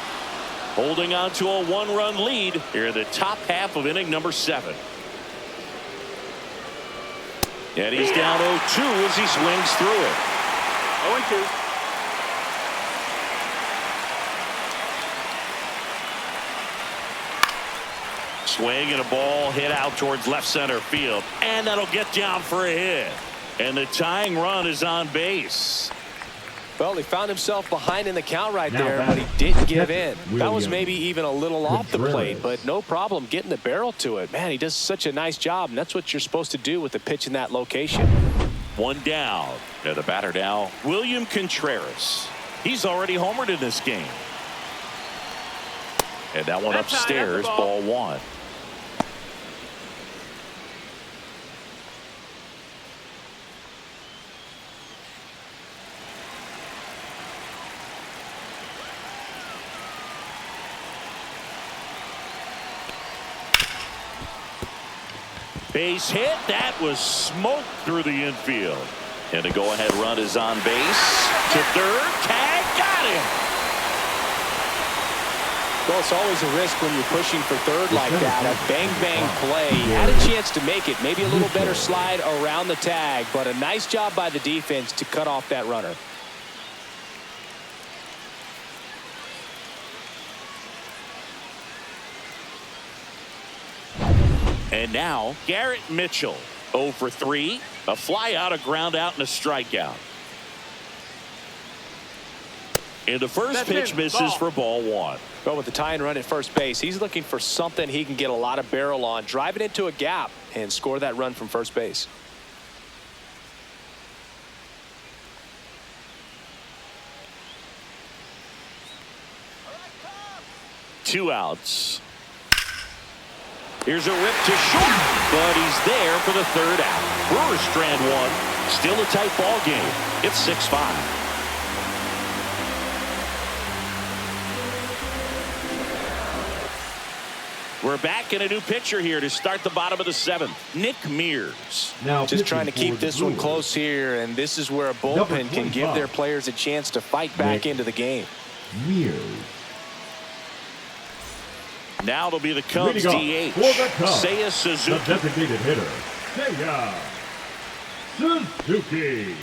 Holding on to a one-run lead here in the top half of inning number 7. And he's down 0-2 as he swings through it. 0-2. Swing and a ball hit out towards left center field. And that'll get down for a hit. And the tying run is on base. Well, he found himself behind in the count right Now there, but batting, he didn't give in. catcher, That was William maybe even a little off the plate, Contreras. but no problem getting the barrel to it. Man, he does such a nice job, and that's what you're supposed to do with the pitch in that location. One down. Now the batter now. William Contreras. He's already homered in this game. And that one That's high, upstairs, that's the ball. ball 1. Base hit. That was smoked through the infield. And the go-ahead run is on base. To third. Tag. Got him. Well, it's always a risk when you're pushing for third like that. A bang-bang play. He had a chance to make it. Maybe a little better slide around the tag, but a nice job by the defense to cut off that runner. And now Garrett Mitchell 0 for 3. A fly out, a ground out, and a strikeout. And the first That's pitch it. misses Ball. for ball 1. Well, with the tying run at first base, he's looking for something he can get a lot of barrel on, drive it into a gap, and score that run from first base. Two outs. Here's a rip to short, but he's there for the third out. Brewers strand one. Still a tight ball game. It's 6-5. We're back in a new pitcher here to start the bottom of the 7th. Nick Mears. Now Just trying to pitching keep for the this one Brewers, close here, and this is where a Number bullpen can give 25. their players a chance to fight back Nick into the game. Mears. Now it'll be the Cubs Leading off DH. for the Cubs, Seiya the Suzuki. designated hitter, Seiya Suzuki.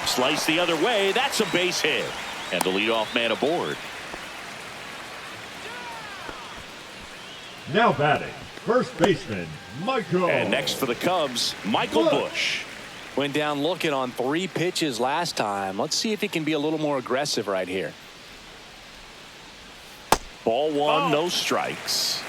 Slice the other way. That's a base hit. And the leadoff man aboard. Now batting, first baseman, Michael. And next for the Cubs, Michael Bush. Went down looking on 3 pitches last time. Let's see if he can be a little more aggressive right here. Ball 1, no strikes.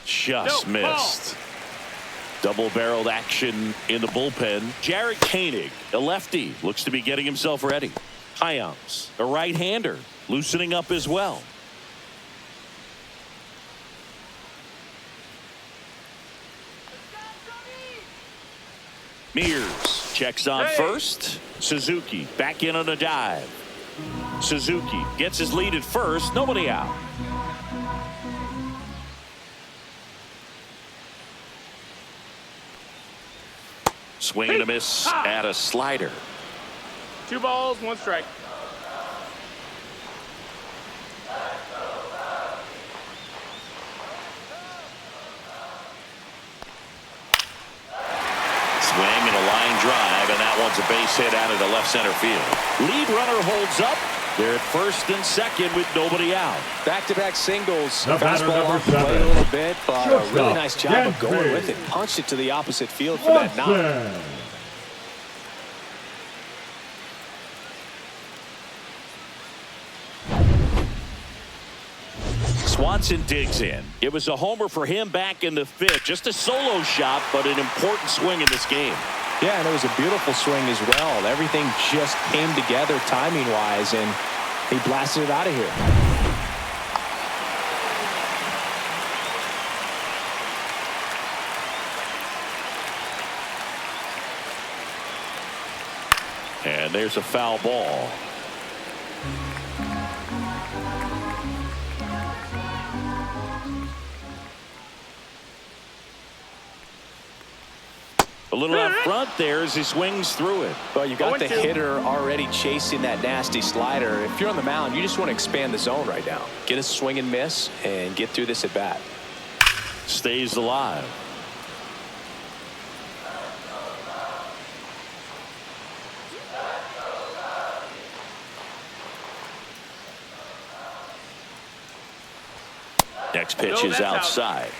Just missed. Double-barreled action in the bullpen. Jarrett Koenig, a lefty, looks to be getting himself ready. Hyams, a right-hander, loosening up as well. Mears checks on first. Suzuki back in on a dive. Suzuki gets his lead at first. Nobody out. Swing and a miss at a slider. 2 balls, 1 strike. Swing and a line drive, and that one's a base hit out of the left center field. Lead runner holds up. They're at first and second with nobody out. Back-to-back singles. The batter, Fastball number off the plate 7. a little bit, but a really Shortstop, nice job of going Jansen. with it. Punched it to the opposite field for that knock. Watson. Swanson digs in. It was a homer for him back in the 5th. Just a solo shot, but an important swing in this game. Yeah, and it was a beautiful swing as well. Everything just came together timing-wise, and he blasted it out of here. And there's a foul ball. A little out front there as he swings through it. Well, you got the 0-2. hitter already chasing that nasty slider. If you're on the mound, you just want to expand the zone right now. Get a swing and miss and get through this at bat. Stays alive. Next pitch No, is that's out. outside.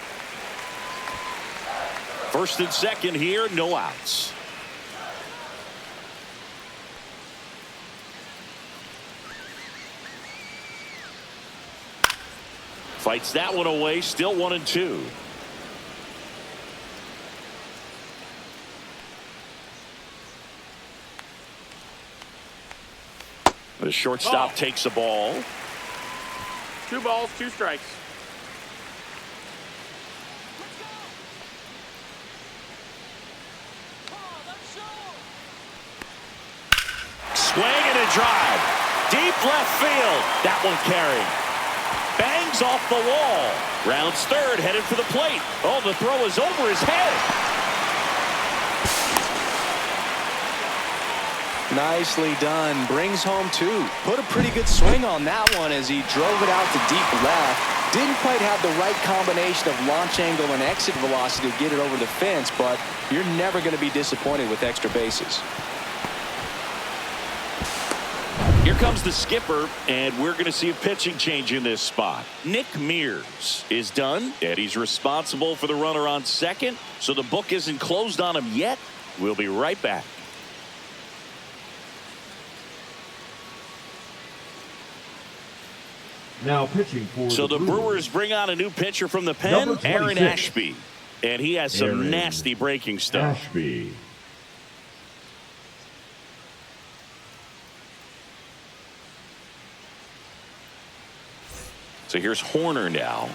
First and second here, no outs. Fights that one away, still 1-2. The shortstop takes the ball. 2 balls, 2 strikes. Swing and a drive. Deep left field. That one carried. Bangs off the wall. Rounds third, headed for the plate. Oh, the throw is over his head. Nicely done. Brings home 2. Put a pretty good swing on that one as he drove it out to deep left. Didn't quite have the right combination of launch angle and exit velocity to get it over the fence, but you're never going to be disappointed with extra bases. Here comes the skipper, and we're going to see a pitching change in this spot. Nick Mears is done, and he's responsible for the runner on second, so the book isn't closed on him yet. We'll be right back. Now pitching for So the Brewers bring on a new pitcher from the pen, Number 26. Aaron Ashby, and he has some Aaron nasty breaking stuff. Ashby. So here's Horner now.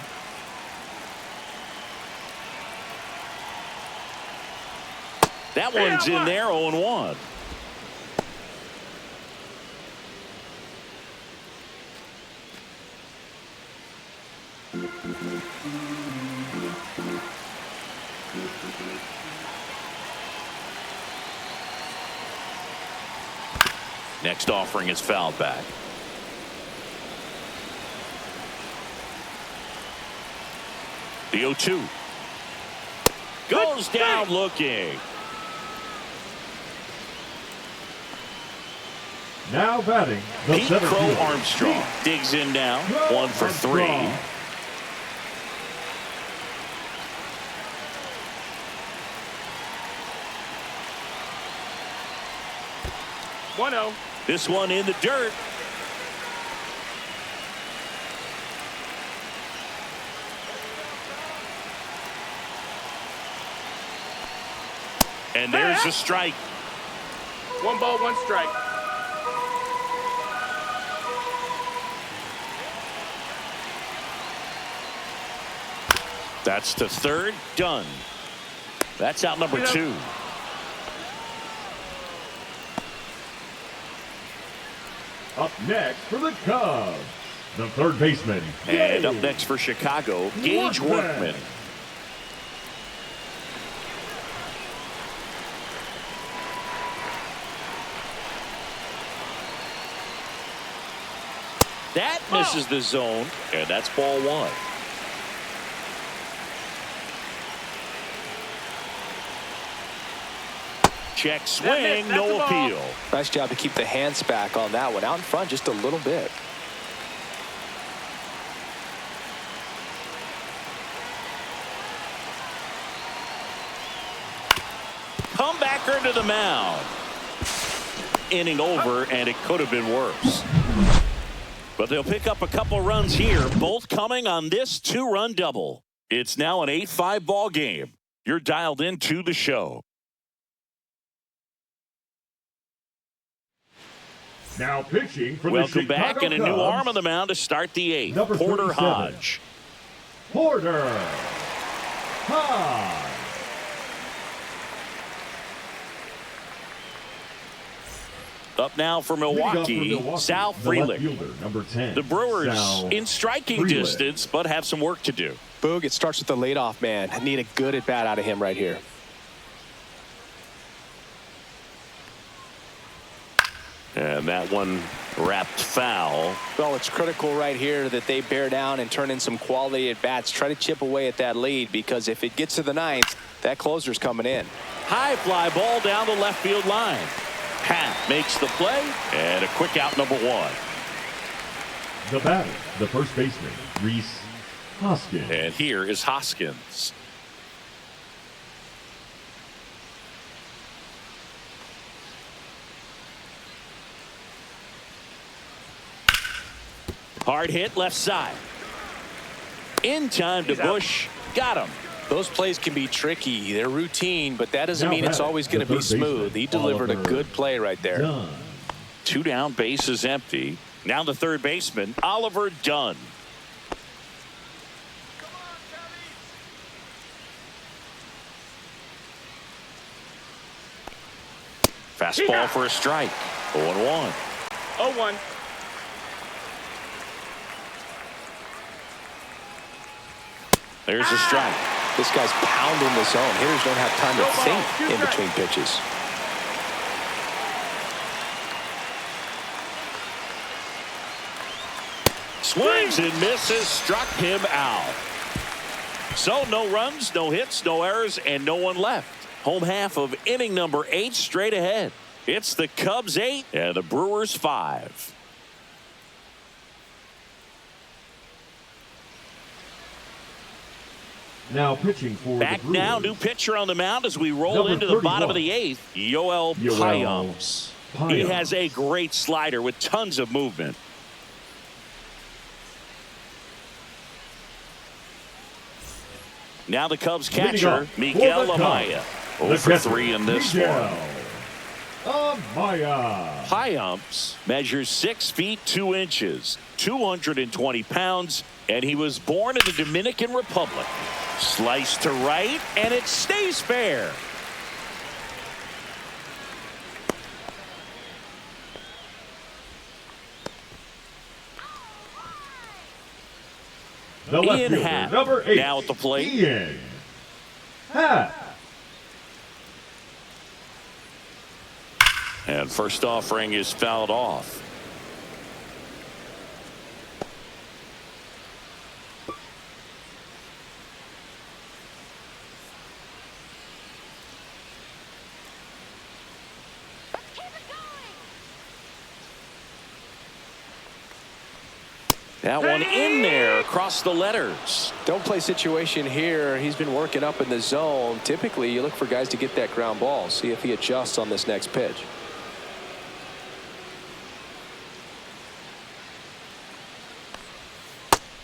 That one's in there, 0-1. Next offering is fouled back. The 0-2. Goes down looking. Now batting, the Pete center Crow fielder, Armstrong digs in now. 1 for 3. Armstrong. One 0. This one in the dirt. And there's a strike. 1 ball, 1 strike. That's to third. Done. That's out number 2. Up next for the Cubs, the third baseman. And up next for Chicago, Gage Workman. That misses the zone, and that's ball 1. Check swing, no appeal. Nice job to keep the hands back on that one. Out in front just a little bit. Comebacker to the mound. Inning over, and it could have been worse. But they'll pick up a couple runs here, both coming on this 2-run double. It's now an 8-5 ball game. You're dialed into the show. Now pitching for Welcome the Chicago back, and a Cubs, new arm on the mound to start the 8th. number Porter 37. Hodge. Porter Hodge. Up now for Milwaukee, Sal the left Frelick. fielder, number 10. The Brewers Sal in striking Frelick. distance, but have some work to do. Boog, it starts with the leadoff man. I need a good at-bat out of him right here. And that one wrapped foul. Well, it's critical right here that they bear down and turn in some quality at-bats. Try to chip away at that lead, because if it gets to the 9th, that closer's coming in. High fly ball down the left field line. Happ makes the play, and a quick out, number 1. The batter, the first baseman, Rhys Hoskins. And here is Hoskins. Hard hit left side. In time to Bush. Got him. Those plays can be tricky. They're routine, but that doesn't Now mean it's batting, always going to the be third smooth. baseman, He delivered a Oliver good play right there. Dunn. 2 down, base is empty. Now the third baseman, Oliver Dunn. Fastball for a strike. 0-1. 0-1. There's a strike. This guy's pounding the zone. Hitters don't have time to think in between pitches. Swings and misses, struck him out. So no runs, no hits, no errors, and no one left. Home half of inning number 8 straight ahead. It's the Cubs 8 and the Brewers 5. Now pitching for Back the Brewers, now, new pitcher on the mound as we roll number into the bottom 31, of the 8th, Yoel Payamps. He has a great slider with tons of movement. Now the Cubs catcher, Miguel Amaya. 0 for 3 in this one. Amaya. Payamps measures 6 feet 2 inches, 220 pounds, and he was born in the Dominican Republic. Slice to right, and it stays fair. The left Ian fielder, Happ, number 8. now at the plate. Ian Happ. And first offering is fouled off. That one in there across the letters. Don't play situation here. He's been working up in the zone. Typically, you look for guys to get that ground ball. See if he adjusts on this next pitch.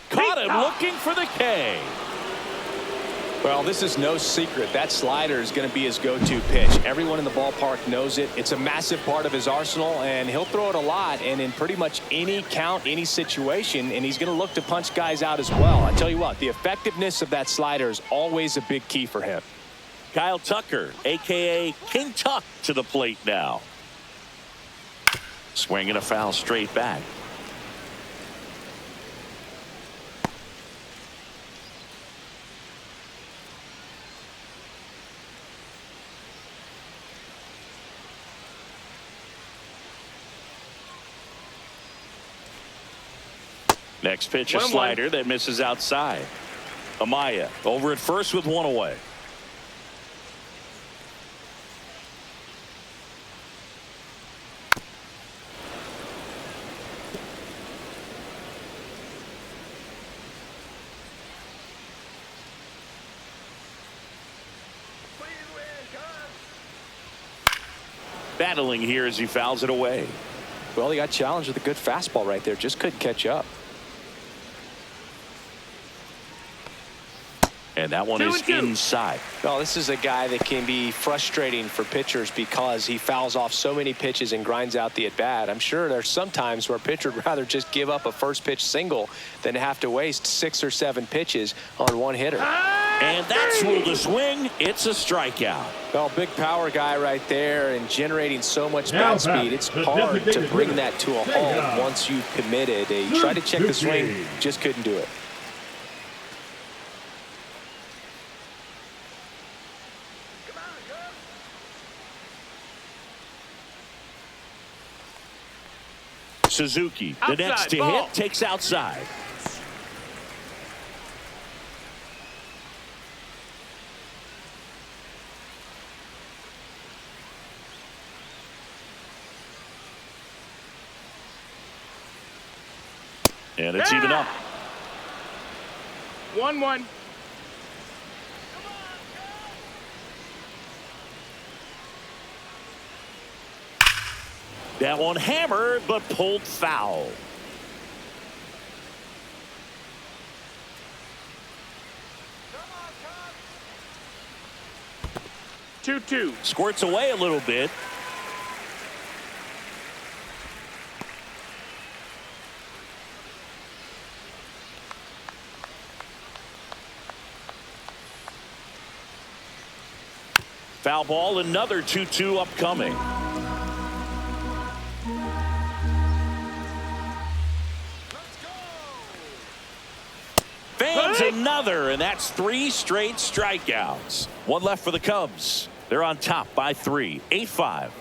Caught him looking for the K. Well, this is no secret. That slider is going to be his go-to pitch. Everyone in the ballpark knows it. It's a massive part of his arsenal, and he'll throw it a lot and in pretty much any count, any situation, and he's going to look to punch guys out as well. I tell you what, the effectiveness of that slider is always a big key for him. Kyle Tucker, a.k.a. King Tuck, to the plate now. Swinging a foul straight back. Next pitch, a slider that misses outside. Amaya over at first with one away. Battling here as he fouls it away. Well, he got challenged with a good fastball right there. Just couldn't catch up. And that one is inside. Well, this is a guy that can be frustrating for pitchers because he fouls off so many pitches and grinds out the at-bat. I'm sure there's some times where a pitcher would rather just give up a first pitch single than have to waste 6 or 7 pitches on one hitter. And that's ruled a swing. It's a strikeout. Well, big power guy right there and generating so much bat speed. It's hard to bring that to a halt once you've committed. He tried to check the swing, just couldn't do it. Suzuki, the next to hit, takes outside. And it's even up. 1-1. That one hammered, but pulled foul. Come on, 2-2. Squirts away a little bit. Foul ball, another 2-2 upcoming. Fans another, and that's 3 straight strikeouts. One left for the Cubs. They're on top by 3, 8-5.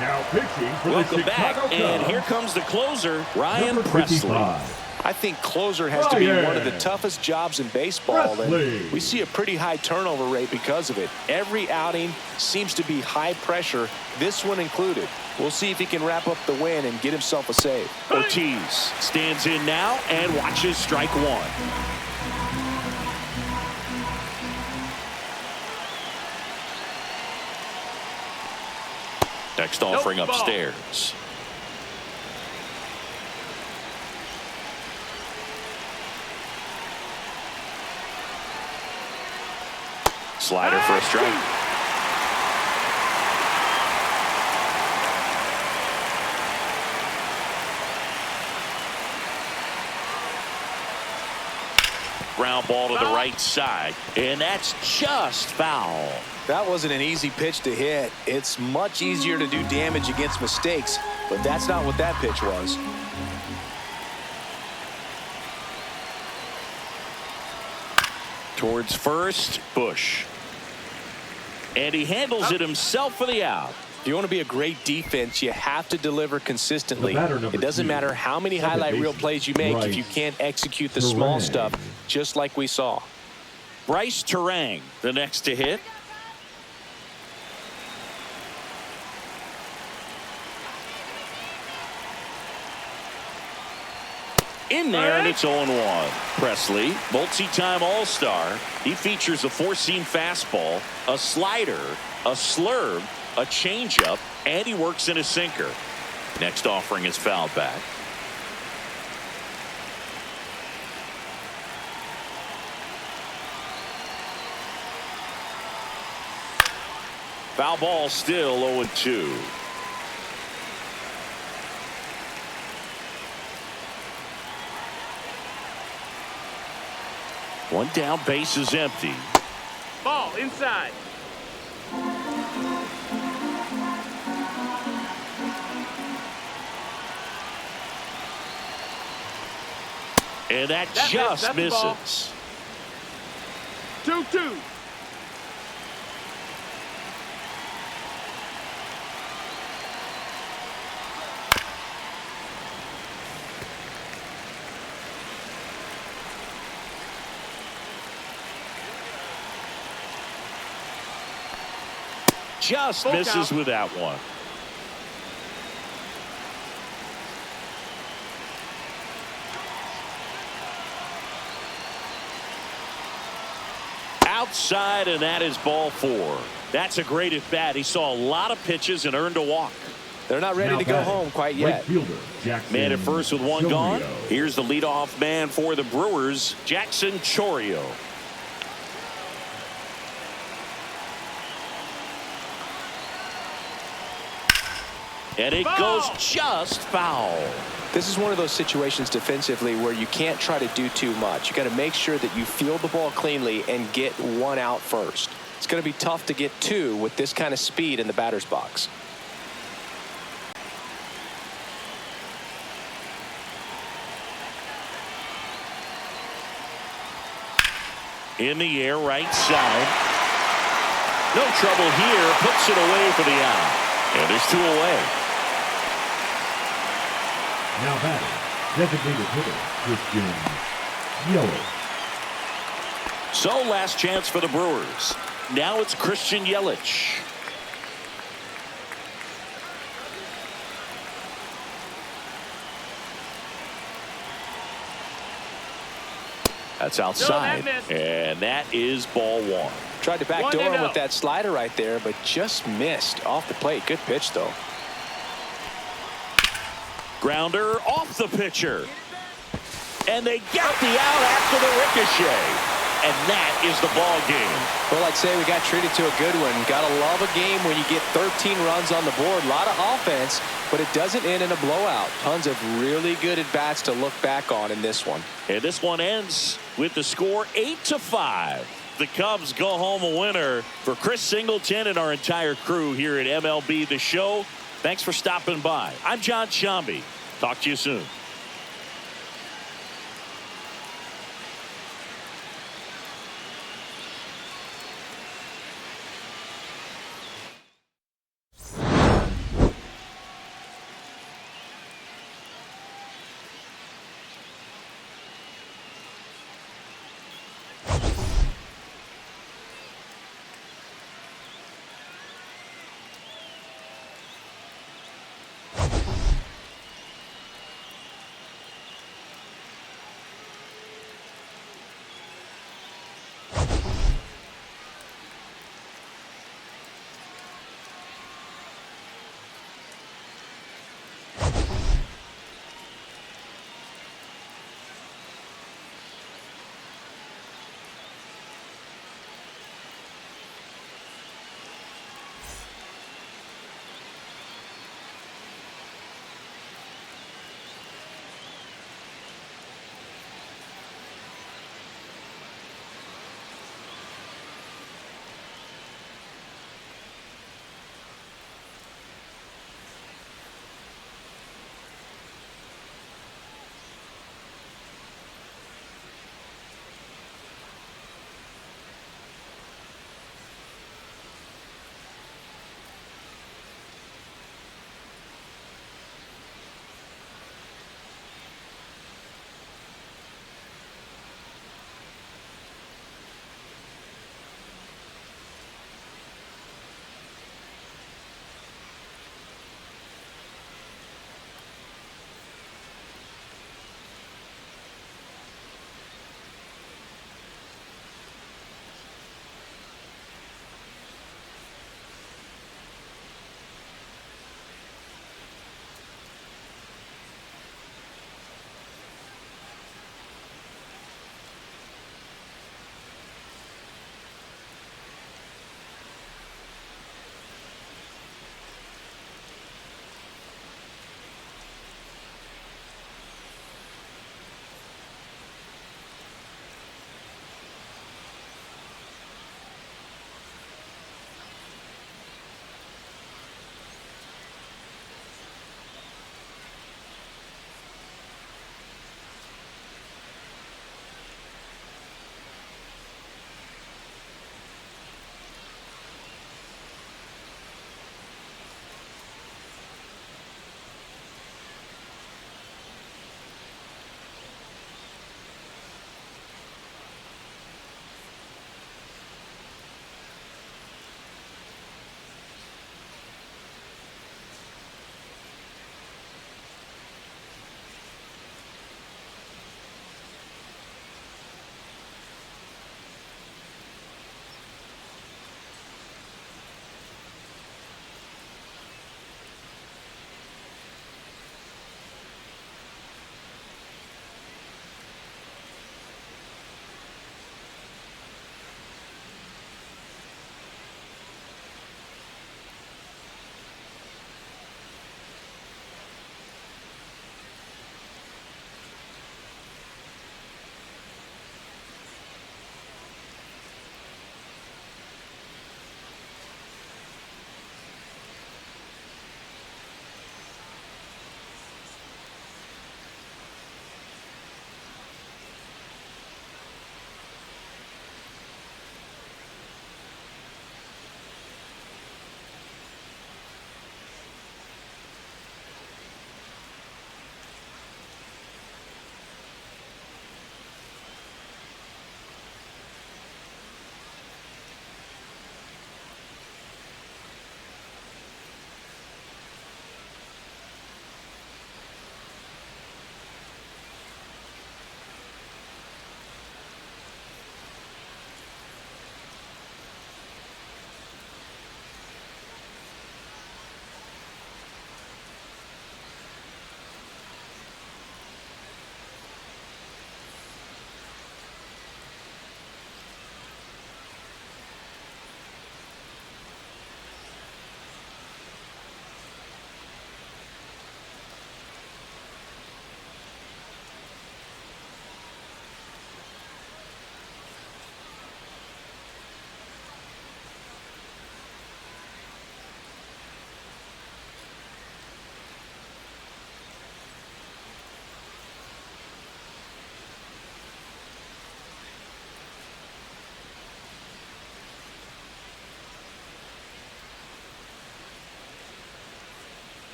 Now pitching for Welcome the back, Chicago and Cubs, here comes the closer, Ryan number Presley. 55. I think closer has to be one of the toughest jobs in baseball, and we see a pretty high turnover rate because of it. Every outing seems to be high pressure, this one included. We'll see if he can wrap up the win and get himself a save. Ortiz stands in now and watches strike one. Next offering upstairs. Slider for a strike. Ground ball to the right side, and that's just foul. That wasn't an easy pitch to hit. It's much easier to do damage against mistakes, but that's not what that pitch was. Towards first, Bush. And he handles it himself for the out. If you want to be a great defense, you have to deliver consistently. It doesn't matter how many highlight reel plays you make if you can't execute the small stuff, just like we saw. Bryce Terang, the next to hit. In there, and it's 0-1. Presley, multi-time All-Star. He features a four-seam fastball, a slider, a slurve, a changeup, and he works in a sinker. Next offering is fouled back. Foul ball, still 0-2. One down, base is empty. Ball inside. And that just misses. 2-2. Just misses with that one. Outside, and that is ball 4. That's a great at bat. He saw a lot of pitches and earned a walk. They're not ready to go home quite yet. Man at first with one gone. Here's the leadoff man for the Brewers, Jackson Chourio. And it goes just foul. This is one of those situations defensively where you can't try to do too much. You got to make sure that you field the ball cleanly and get one out first. It's going to be tough to get two with this kind of speed in the batter's box. In the air, right side. No trouble here. Puts it away for the out. And there's 2 away. Now batting, designated hitter, Christian Yelich. So last chance for the Brewers. Now it's Christian Yelich. That's outside. And that is ball 1. Tried to backdoor him with that slider right there, but just missed off the plate. Good pitch, though. Grounder off the pitcher. And they get the out after the ricochet. And that is the ball game. Well, I'd say we got treated to a good one. Gotta love a game when you get 13 runs on the board. A lot of offense, but it doesn't end in a blowout. Tons of really good at-bats to look back on in this one. And this one ends with the score 8-5. The Cubs go home a winner. For Chris Singleton and our entire crew here at MLB The Show, thanks for stopping by. I'm John Shambi. Talk to you soon.